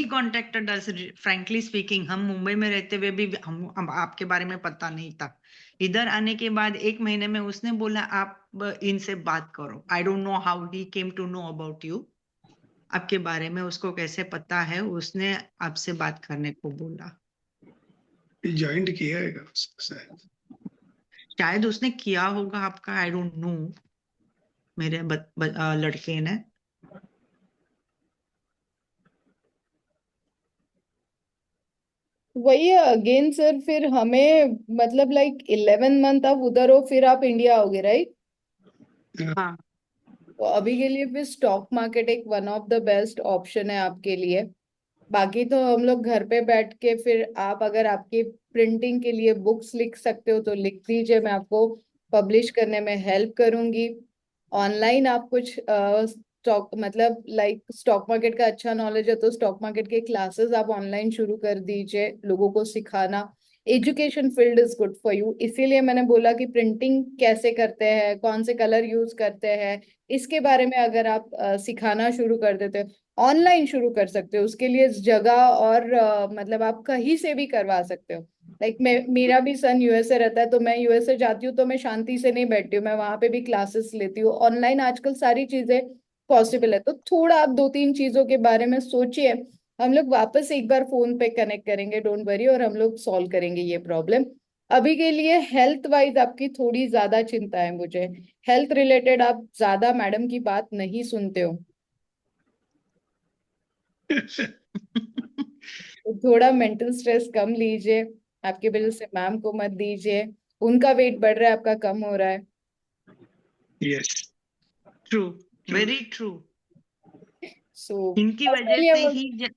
contacted us. Frankly speaking, हम मुंबई में रहते हुए भी हम आपके बारे में पता नहीं था. इधर आने के बाद 1 महीने में उसने बोला आप इनसे बात करो. I don't know how he came to know about you. आपके बारे में उसको कैसे पता है, उसने आपसे बात करने को बोला. ज्वाइंट किया है शायद उसने किया होगा आपका, आई डोंट नो. मेरे लड़के ने. वही है अगेन सर, फिर हमें मतलब लाइक 11 मंथ आप उधर हो फिर आप इंडिया आओगे, राइट? हाँ तो अभी के लिए फिर स्टॉक मार्केट एक one of the best option है आपके लिए। बाकी तो हम लोग घर पे बैठ के, फिर आप अगर आपकी प्रिंटिंग के लिए बुक्स लिख सकते हो तो लिख दीजिए, मैं आपको पब्लिश करने में हेल्प करूंगी। ऑनलाइन आप कुछ स्टॉक मतलब लाइक स्टॉक मार्केट का अच्छा नॉलेज है तो स्टॉक मार्केट के क्लासेस आप ऑनलाइन शुरू कर दीजिए, लोगों को सिखाना। Education field is good for you, इसीलिए मैंने बोला कि प्रिंटिंग कैसे करते हैं, कौन से कलर यूज करते हैं, इसके बारे में अगर आप सिखाना शुरू कर देते हो, ऑनलाइन शुरू कर सकते हो। उसके लिए जगह और मतलब आप कहीं से भी करवा सकते हो। लाइक मेरा भी सन यूएसए रहता है तो मैं यूएसए जाती हूँ तो मैं शांति से नहीं बैठती हूँ, मैं वहां पे भी क्लासेस लेती हूँ। ऑनलाइन आजकल सारी चीजें पॉसिबल है, तो थोड़ा आप दो तीन चीजों के बारे में सोचिए। हम लोग वापस एक बार फोन पे कनेक्ट करेंगे, डोंट वरी, और हम लोग सॉल्व करेंगे ये प्रॉब्लम। अभी के लिए हेल्थ वाइज आपकी थोड़ी ज्यादा चिंता है मुझे, हेल्थ रिलेटेड आप ज्यादा मैडम की बात नहीं सुनते हो, तो थोड़ा मेंटल स्ट्रेस कम लीजिए। आपकी वजह से मैम को मत दीजिए, उनका वेट बढ़ रहा है, आपका कम हो रहा है। Yes true very true so इनकी उसके वजह लिए से वो, ही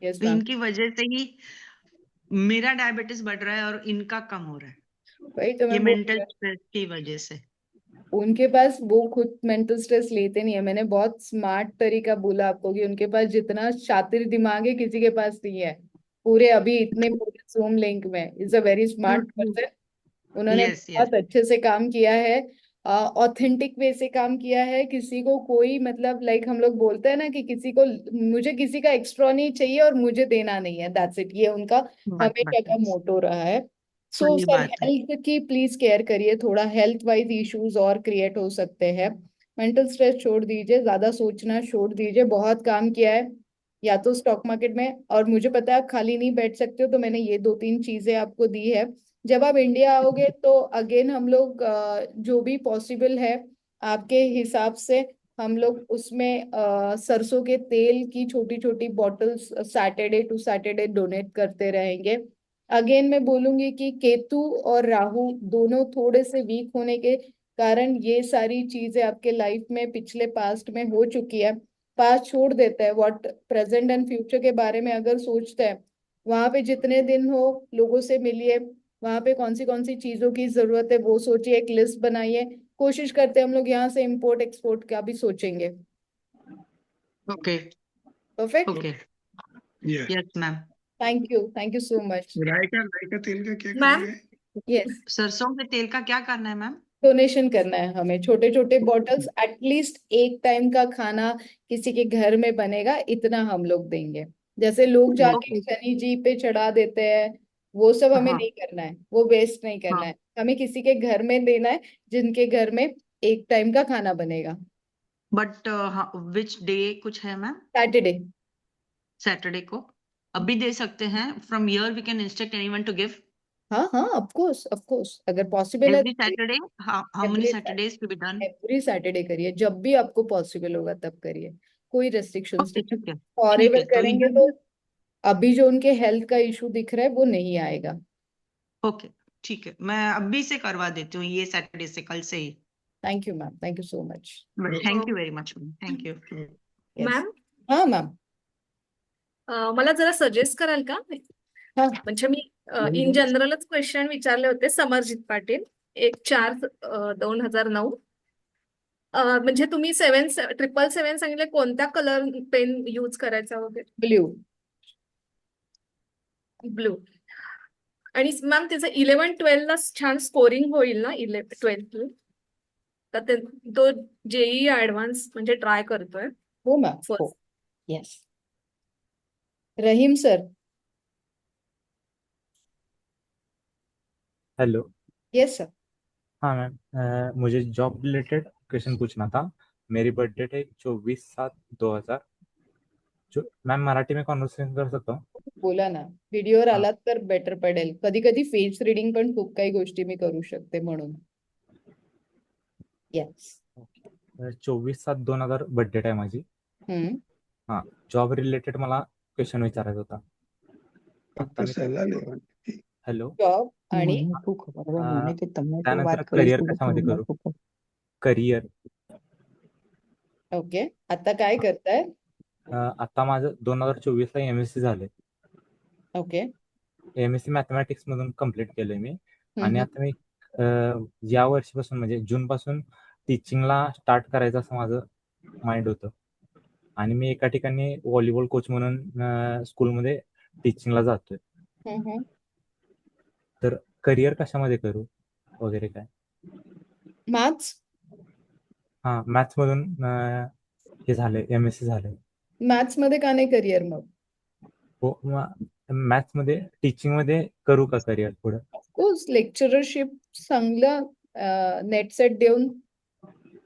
यस मैम, इनकी वजह से ही मेरा डायबिटीज बढ़ रहा है और इनका कम हो रहा है वही तो ये मैं बोल मेंटल रही स्ट्रेस की वजह से हूँ। उनके पास वो खुद मेंटल स्ट्रेस लेते नहीं है, मैंने बहुत स्मार्ट तरीका बोला आपको कि उनके पास जितना शातिर दिमाग है किसी के पास नहीं है पूरे अभी इतने पूरे जूम लिंक में। Is a very true smart true person, उन्होंने यस यस बहुत अच्छे से काम किया है, ऑथेंटिक वे से काम किया है। किसी को कोई मतलब लाइक हम लोग बोलते हैं ना कि किसी को, मुझे किसी का एक्स्ट्रा नहीं चाहिए और मुझे देना नहीं है, दैट्स इट, ये उनका बस हमेशा का बस मोटो रहा है। सो सही सर बात है हेल्थ की प्लीज केयर करिए, थोड़ा हेल्थ वाइज इश्यूज और क्रिएट हो सकते हैं। मेंटल स्ट्रेस छोड़ दीजिए, ज्यादा सोचना छोड़ दीजिए, बहुत काम किया है या तो स्टॉक मार्केट में, और मुझे पता है आप खाली नहीं बैठ सकते हो तो मैंने ये दो तीन चीजें आपको दी है। जब आप इंडिया आओगे तो अगेन हम लोग जो भी पॉसिबल है आपके हिसाब से, हम लोग उसमें सरसों के तेल की छोटी छोटी bottles Saturday to Saturday donate करते रहेंगे। अगेन मैं बोलूंगी कि केतु और राहु दोनों थोड़े से वीक होने के कारण ये सारी चीजें आपके लाइफ में पिछले पास्ट में हो चुकी है। पास्ट छोड़ देते हैं, व्हाट प्रेजेंट एंड फ्यूचर के बारे में अगर सोचते हैं, वहां पे जितने दिन हो लोगों से मिलिए, वहां पे कौन सी चीजों की जरूरत है वो सोचिए, एक लिस्ट बनाइए। कोशिश करते हैं हम लोग यहाँ से इंपोर्ट एक्सपोर्ट का भी सोचेंगे। Okay perfect, okay yes yes ma'am thank you so much. राई का तेल का क्या मैम करेंगे? यस, सरसों के तेल का क्या करना है मैम डोनेशन करना है हमें, छोटे छोटे बॉटल्स, एटलीस्ट एक टाइम का खाना किसी के घर में बनेगा इतना हम लोग देंगे। जैसे लोग जाके ओके शनि जी पे चढ़ा देते हैं, वो सब हमें हाँ नहीं करना है, वो वेस्ट नहीं करना हाँ है, हमें किसी के घर में देना है जिनके घर में एक टाइम का खाना बनेगा। बट विच डे कुछ है मैम सैटरडे। सैटरडे को अभी दे सकते हैं from here we can instruct anyone to give हाँ हाँ, ऑफ कोर्स अगर पॉसिबल है every Saturday how many every Saturdays to be done every Saturday करिए, जब भी आपको पॉसिबल होगा तब करिए, कोई रेस्ट्रिक्शंस ओके नहीं है। ठीक फॉरएवर है तो करेंगे तो इधर अभी जो उनके हेल्थ का इशू दिख रहा है वो नहीं आएगा। ओके ठीक है मैं अभी से करवा देती हूँ ये सैटरडे से कल से ही thank you ma'am, thank you so much. Thank you very much ma'am thank you yes, ma'am हाँ मैम, मला जरा सजेस्ट कराल का? हाँ म्हणजे मी इन जनरलच क्वेश्चन विचारले होते. समरजित पाटील, 1/4/2009. म्हणजे तुम्ही 777 सांगितले, कोणत्या कलर पेन यूज करायचा वगैरे? ब्ल्यू। ब्लू. आणि मॅम त्याचं 11-12 ला छान स्कोरिंग होईल ना 12th? तर तो जेई ऍडव्हान्स म्हणजे ट्राय करतोय हो मैम, हो, first. Yes. Rahim sir. Hello. Yes sir. हाँ मैम मुझे जॉब रिलेटेड क्वेश्चन पूछना था। मेरी बर्थ डेट है 24/7/2000। जो मैम मराठी में कॉन्वर्सेशन कर सकता हूँ? बोला ना, व्हिडिओवर हां आलात तर बेटर पडेल, कधी कधी फेस रिडिंग पण खूप काही गोष्टी मी करू शकते म्हणून। यस। 24/7/2000 बर्थ डेट आहे माझी। हम्म, हां जॉब रिलेटेड मला क्वेश्चन विचारायचा होता। ફક્ત સલાહ લેવાની. हॅलो जॉब आणि મને શું ખબર હવે મને કે તમે તો त्यानंतर વાત કરી करिअर થોડું कशामध्ये થોडું करू? नको. Career okay. आता काय करताय? आता माझं 2024 ला MSc झाले. ओके. MSc मॅथमॅटिक्स मधून कम्प्लीट केलंय मी आणि हम्म. आता मी या वर्षीपासून म्हणजे जून पासून टीचिंगला स्टार्ट करायचं असं माझं माइंड होतं आणि मी एका ठिकाणी व्हॉलीबॉल कोच म्हणून स्कूलमध्ये टीचिंगला जातोय. हम्म. तर करिअर कशामध्ये करू वगैरे काय? मॅथ्स हा मॅथ्स मधून हे झालंय MSc झालंय. मॅथ्स मध्ये का नाही करिअर मग? हो मॅथ्स मध्ये टीचिंग मध्ये करू का करिअर पुढे? ऑफकोर्स लेक्चररशिप चांगलं नेट सेट देऊन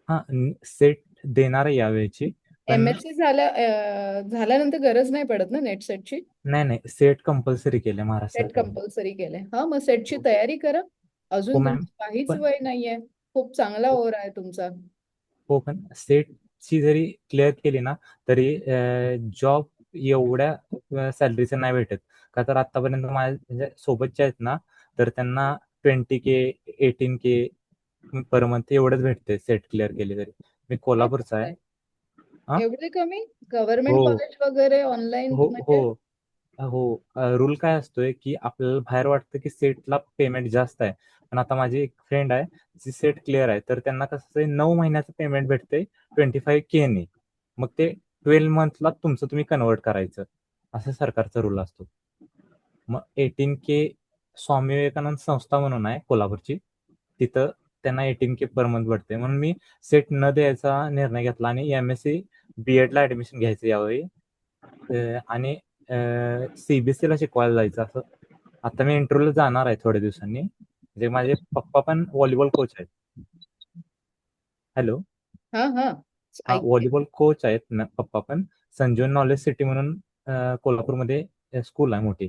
हा सेट देणार आहे यावेळची पण MSc झाल्यानंतर गरज नाही पडत ना नेट सेटची. नाही सेट कंपल्सरी केले महाराष्ट्र सेट सरकारने. कंपल्सरी केलंय. हा मग सेटची तयारी करा. हो अजून मॅम तुमचं काहीच पण वय नाहीये. खूप चांगला ओर आहे तुमचा. हो पण सेटची जरी क्लिअर केली ना तरी जॉब एवढ्या सॅलरीचं नाही भेटत का तर आतापर्यंत माझ्या म्हणजे सोबतच्या आहेत ना तर त्यांना 20K 18K पर मंथ एवढंच भेटते सेट क्लिअर केली तरी. मी काय कोल्हापूरचा आहे. बोलताय? हा एवढे कमी? गव्हर्नमेंट हो कॉलेज वगैरे ऑनलाईन हो म्हणजे हो हो रूल काय असतोय की आपल्याला बाहेर वाटतं की सेटला पेमेंट जास्त आहे पण आता माझी एक फ्रेंड आहे जी सेट क्लिअर आहे तर त्यांना कसं आहे 9 महिन्याचं पेमेंट भेटते 25K ने. मग ते 12 मंथला तुमचं तुम्ही कन्वर्ट करायचं असं सरकारचा रूल असतो. मग 18K स्वामी विवेकानंद संस्था म्हणून आहे कोल्हापूरची तिथं त्यांना 18K पर मंथ भेटते म्हणून मी सेट न द्यायचा निर्णय घेतला आणि MSc B.Ed ला ऍडमिशन घ्यायचं यावेळी आणि CBSE ला शिकवायला जायचं असं. आता मी इंटरव्ह्यूला जाणार आहे थोड्या दिवसांनी. म्हणजे माझे पप्पा पण व्हॉलीबॉल कोच आहेत. हॅलो हा हा ऐकते. व्हॉलीबॉल कोच आहेत पप्पा पण. संजीवन नॉलेज सिटी म्हणून कोल्हापूरमध्ये स्कूल आहे मोठी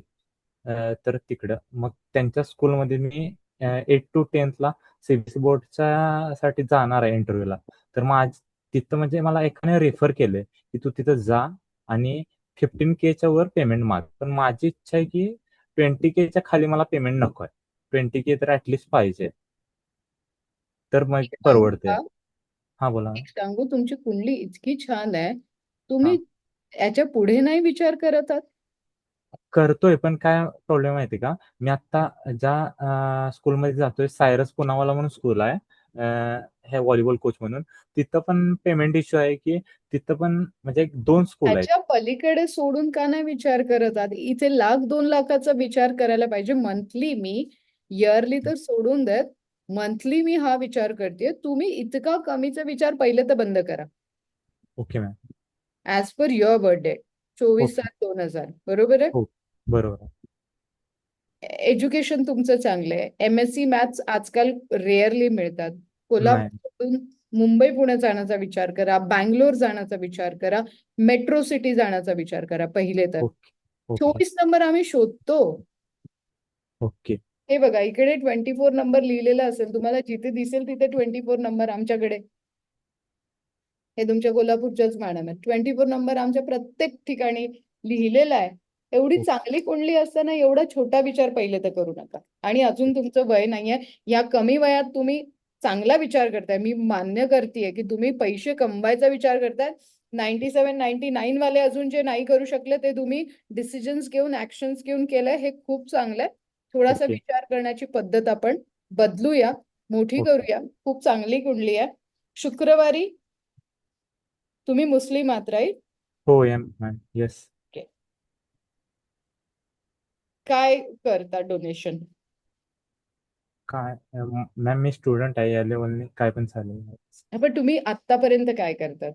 तर तिकडं मग त्यांच्या स्कूलमध्ये मी 8 to 10 ला CBSE बोर्डच्या साठी जाणार आहे इंटरव्ह्यूला. तर मग आज तिथं म्हणजे मला एकाने रेफर केलंय की तू तिथं जा आणि 15K च्या वर पेमेंट माग. पण माझी इच्छा आहे की 20K च्या खाली मला पेमेंट नको आहे. 20K तर ऍटलिस्ट पाहिजे तर मग एक सांगू परवडते. का? हा बोला. एक सांगू, तुमची कुंडली इतकी छान आहे. हा तुम्ही याच्या पुढे नाही विचार करत आहात? करतोय पण काय प्रॉब्लेम माहिती का मी आता ज्या स्कूलमध्ये जातोय सायरस पुनावाला म्हणून स्कूल आहे हे व्हॉलीबॉल कोच म्हणून तिथं पण पेमेंट इश्यू आहे की तिथं पण म्हणजे 2 स्कूल आहेत. त्याच्या पलीकडे सोडून का नाही विचार करत आहात? इथे 1,00,000-2 लाखाचा विचार करायला पाहिजे मंथली. मी इयरली तर सोडून देत, मंथली मी हा विचार करते. तुम्ही इतका कमीचा विचार पहिले तर बंद करा. Okay ma'am. As per your birthday okay 24/7/2000 बरोबर आहे. हो बरोबर. एज्युकेशन तुमचं चांगलं आहे. MSc मॅथ्स आजकाल रेअरली मिळतात. नाही कोल्हापूरमधून मुंबई पुणे जाण्याचा विचार करा, बँगलोर जाण्याचा विचार करा, मेट्रो सिटी जाण्याचा विचार करा पहिले तर. ओके ओके 24 नंबर आम्ही शोधतो. ओके हे बघा इकडे 24 नंबर लिहिलेला असेल, तुम्हाला जिथे दिसेल तिथे 24 नंबर आमच्याकडे. हे तुमच्या कोल्हापूरच्याच मॅडम आहेत. 24 नंबर आमच्या प्रत्येक ठिकाणी लिहिलेला आहे. एवढी चांगली कुंडली असताना एवढा छोटा विचार पहिले तर करू नका. आणि अजून तुमचं वय नाहीये. या कमी वयात तुम्ही चांगला विचार करताय. मी मान्य करतेय की तुम्ही पैसे कमवायचा विचार करताय. 97, 99 वाले अजून जे नाही करू शकले ते तुम्ही डिसिजन्स घेऊन ऍक्शन्स घेऊन केलंय, हे खूप चांगलंय. थोडासा ओके विचार करण्याची पद्धत आपण बदलूया, मोठी ओके करूया. खूप चांगली कुंडली आहे. शुक्रवारी तुम्ही मुस्लिम आहात राईट? हो मॅम येस. काय करता डोनेशन? काय मॅम मी स्टुडंट आहे या लेवलने काय पण चालेल. पण तुम्ही आतापर्यंत काय करतात?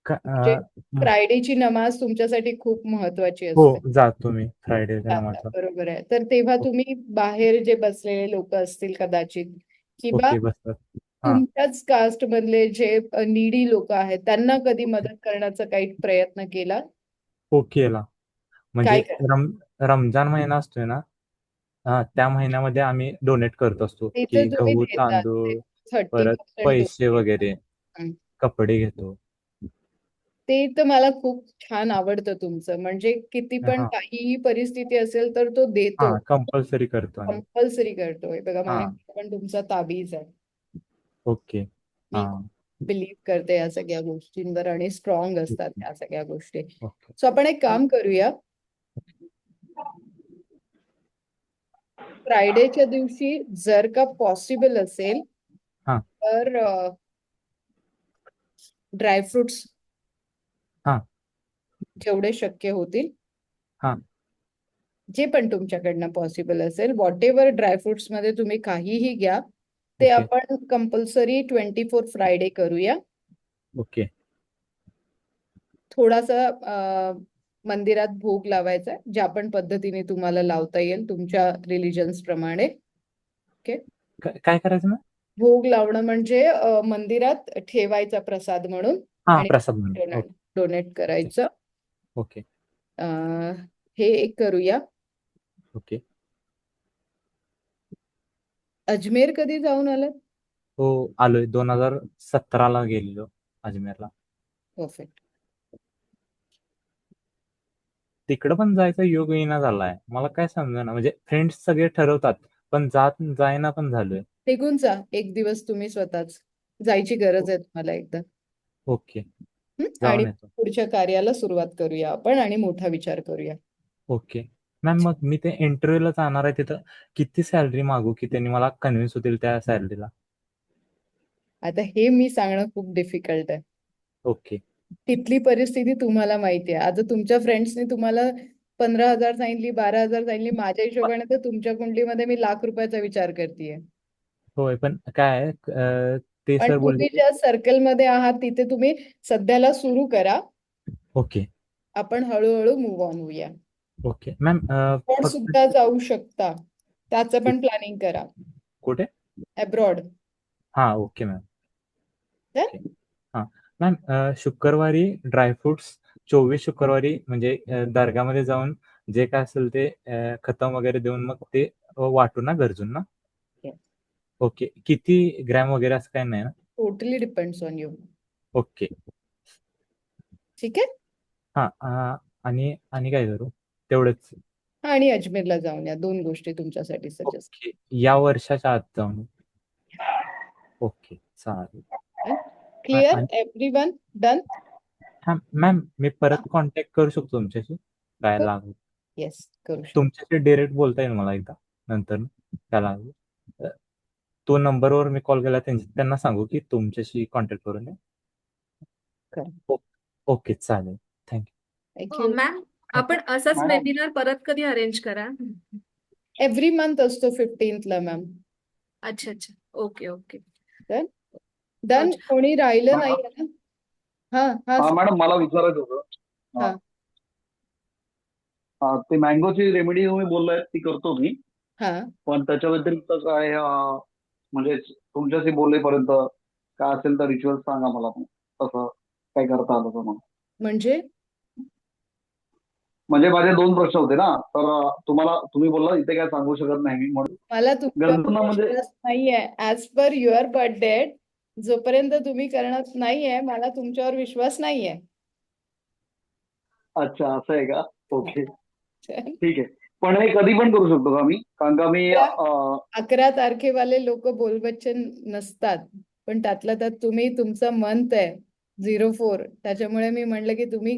म्हणजे फ्रायडेची नमाज तुमच्यासाठी खूप महत्वाची हो असते. जातो मी फ्रायडे जाता, बरोबर आहे. तर तेव्हा तुम्ही बाहेर जे बसलेले लोक असतील कदाचित किंवा ओके बसतात. हा तुमच्याच कास्ट मधले जे नीडी लोक आहेत त्यांना कधी मदत करण्याचा काही प्रयत्न केला? हो केला. म्हणजे काय रमजान महिना असतोय ना त्या महिन्यामध्ये आम्ही डोनेट करत असतो तिथे की तुम्ही गहू देतात तांदूळ 30% परत पैसे वगैरे डोनेट. कपडे घेतो. ते तर मला खूप छान आवडतं तुमचं. म्हणजे किती पण हा काहीही परिस्थिती असेल तर तो देतो. हा कंपल्सरी करतो आणि कंपल्सरी करतोय. बघा हा माझ्याकडे पण तुमचा ताबीज आहे. ओके मी हा बिलीव्ह करते या सगळ्या गोष्टींवर आणि स्ट्रॉंग असतात या सगळ्या गोष्टी. ओके सो आपण एक काम करूया. फ्रायडेच्या दिवशी जर का पॉसिबल असेल हा तर ड्रायफ्रुट्स हा जेवढे शक्य होतील, हा जे पण तुमच्याकडनं पॉसिबल असेल, व्हॉट एव्हर ड्रायफ्रुट्स मध्ये तुम्ही काहीही घ्या, ते ओके आपण कंपल्सरी 24 फ्रायडे करूया. ओके थोडासा मंदिरात भोग लावायचा आहे, ज्या पण पद्धतीने तुम्हाला लावता येईल तुमच्या रिलिजन्स प्रमाणे. ओके. काय करायचं ना भोग लावणं म्हणजे मंदिरात ठेवायचा प्रसाद म्हणून हा आणि प्रसाद म्हणून ओके डोनेट करायचं. ओके हे एक करूया. ओके अजमेर कधी जाऊन आलात? हो आलोय 2017 गेलेलो अजमेरला. परफेक्ट. तिकडं पण जायचा योग येईना झालाय. मला काय समजेना, म्हणजे फ्रेंड्स सगळे ठरवतात पण जायना पण झालोय. निघून जा एक दिवस तुम्ही स्वतःच. जायची गरज आहे तुम्हाला एकदा. ओके आणि जाऊन येतो. पुढच्या कार्याला सुरुवात करूया आपण आणि मोठा विचार करूया. ओके मॅम, मग मी ते इंटरव्ह्यूला जाणार आहे, तिथं किती सॅलरी मागू की त्यांनी मला कन्व्हिन्स होतील त्या सॅलरीला? आता हे मी सांगणं खूप डिफिकल्ट आहे. ओके तिथली परिस्थिती तुम्हाला माहिती आहे. आता तुमच्या फ्रेंड्सने तुम्हाला 15,000 सांगितली, 12,000 सांगितली. माझ्या हिशोबाने तर तुमच्या कुंडलीमध्ये मी ₹1,00,000 विचार करतेय. होय, पण काय आहे, ते पण सर बोलले तुम्ही की ज्या सर्कलमध्ये आहात तिथे तुम्ही सध्याला सुरू करा. ओके आपण हळूहळू मूव्ह ऑन होऊया. ओके मॅम, पण फक्त सुद्धा जाऊ शकता, त्याचं पण प्लॅनिंग करा. कुठे? अब्रॉड. हा ओके मॅम. ओके हा मॅम, शुक्रवारी ड्रायफ्रुट्स 24 शुक्रवारी म्हणजे दर्गामध्ये जाऊन जे काय असेल ते खतम वगैरे देऊन मग ते वाटू ना गरजूंना? ओके, किती ग्रॅम वगैरे असं काही नाही ना? Totally depends on you. Okay ठीक आहे. हा आणि काय करू? तेवढंच. आणि अजमेरला जाऊन या. 2 गोष्टी तुमच्यासाठी सजेस्ट. ओके, या वर्षाच्या आत जाऊन. ओके चालेल. क्लिअर आणि एव्हरीवन? डन? हा मॅम, मी परत कॉन्टॅक्ट करू शकतो तुमच्याशी काय लागेल? येस, करू शकतो. तुमच्याशी डायरेक्ट बोलता येईल मला एकदा नंतर काय लागेल तो नंबरवर मी कॉल केला, त्यांना सांगू की तुमच्याशी कॉन्टॅक्ट करून द्या. ओके चालेल. थँक्यू. मॅम, आपण असाच मॅडम. वेबिनार परत कधी अरेंज करा. एव्हरी मंथ असतो 15th ला मॅम. अच्छा अच्छा, ओके ओके. डन? डन? कोणी राहिलं मॅडम. नाहीये ना? हा हा हा मॅडम, मला विचारायचं होतं. हा. ते मँगोची रेमेडी तुम्ही बोललाय ती करतो मी, हा. पण त्याच्या व्यतिरिक्त काय म्हणजे तुमच्याशी बोललेपर्यंत काय असेल तर रिच्युअल सांगा मला पण, तसं काय करता आलं तर मला. म्हणजे माझे 2 प्रश्न होते ना, तर तुम्ही बोलला इथे काय सांगू शकत नाही म्हणून मला तुमच्यावर गरजूंना म्हणजे विश्वास नाहीये. As per your birth date जोपर्यंत तुम्ही करणार नाहीये, मला तुमच्यावर विश्वास नाहीये. अच्छा, असं आहे का? ओके ठीक आहे. पण हे कधी पण करू शकतो का मी? कारण का मी 11 तारखेवाले लोक बोलबच्चन नसतात, पण त्यातल्या त्यात तुम्ही तुमचं मंथ आहे 04, त्याच्यामुळे मी म्हणलं की तुम्ही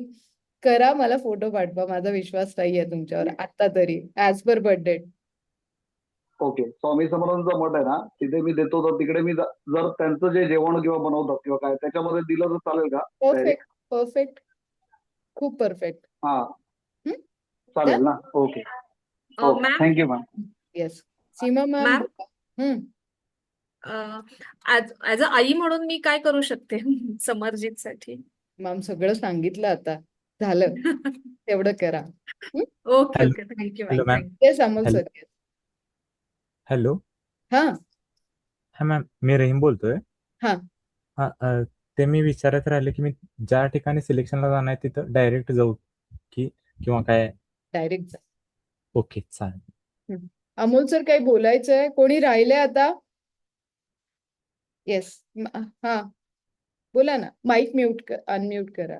करा, मला फोटो पाठवा. माझा विश्वास नाहीये तुमच्यावर आता तरी, as per birth date. Okay, Swami समर्थांचं मठ आहे ना, तिथे मी देतो, तर तिकडे मी जर त्यांचं जे जेवण किंवा बनवतात किंवा काय त्याच्यामध्ये दिलं तर चालेल का? परफेक्ट परफेक्ट, खूप परफेक्ट. हा चालेल ना? Okay okay, ma'am. Thank you ma'am. Yes. Seema ma'am. As a आई म्हणून मी काय करू शकते समरजित साठी? मॅम सगळं सांगितलं आता, झालं. तेवढं करा. Okay okay, thank you hello ma'am. Ma'am. Yes Amol sir. Hello. हा हा मॅम, मी रहीम बोलतोय. हा हा ते मी विचारत राहिले की मी ज्या ठिकाणी सिलेक्शनला जाणार आहे तिथं डायरेक्ट जाऊ की किंवा काय? डायरेक्ट जा. ओके चालेल. अमोल सर काही बोलायचंय? कोणी राहिले आता? येस. हा बोला ना. माईक म्यूट अनम्यूट करा.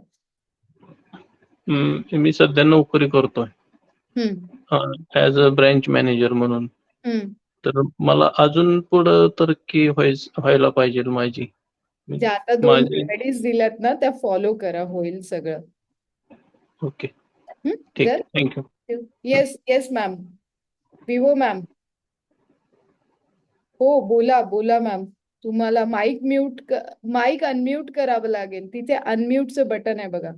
मी सध्या नोकरी करतोय ऍज अ ब्रँच मॅनेजर म्हणून. तर मला अजून पुढं तरक्की व्हायला पाहिजे माझी. जे आता 2 माझी रेमेडीज दिल्यात ना त्या फॉलो करा, होईल सगळं. ओके, ठीक आहे, जर thank you. Yes yes ma'am. Vivo ma'am. हो बोला बोला मॅम. तुम्हाला माईक अनम्यूट करावं लागेल. तिथे अनम्यूटचं बटन आहे बघा.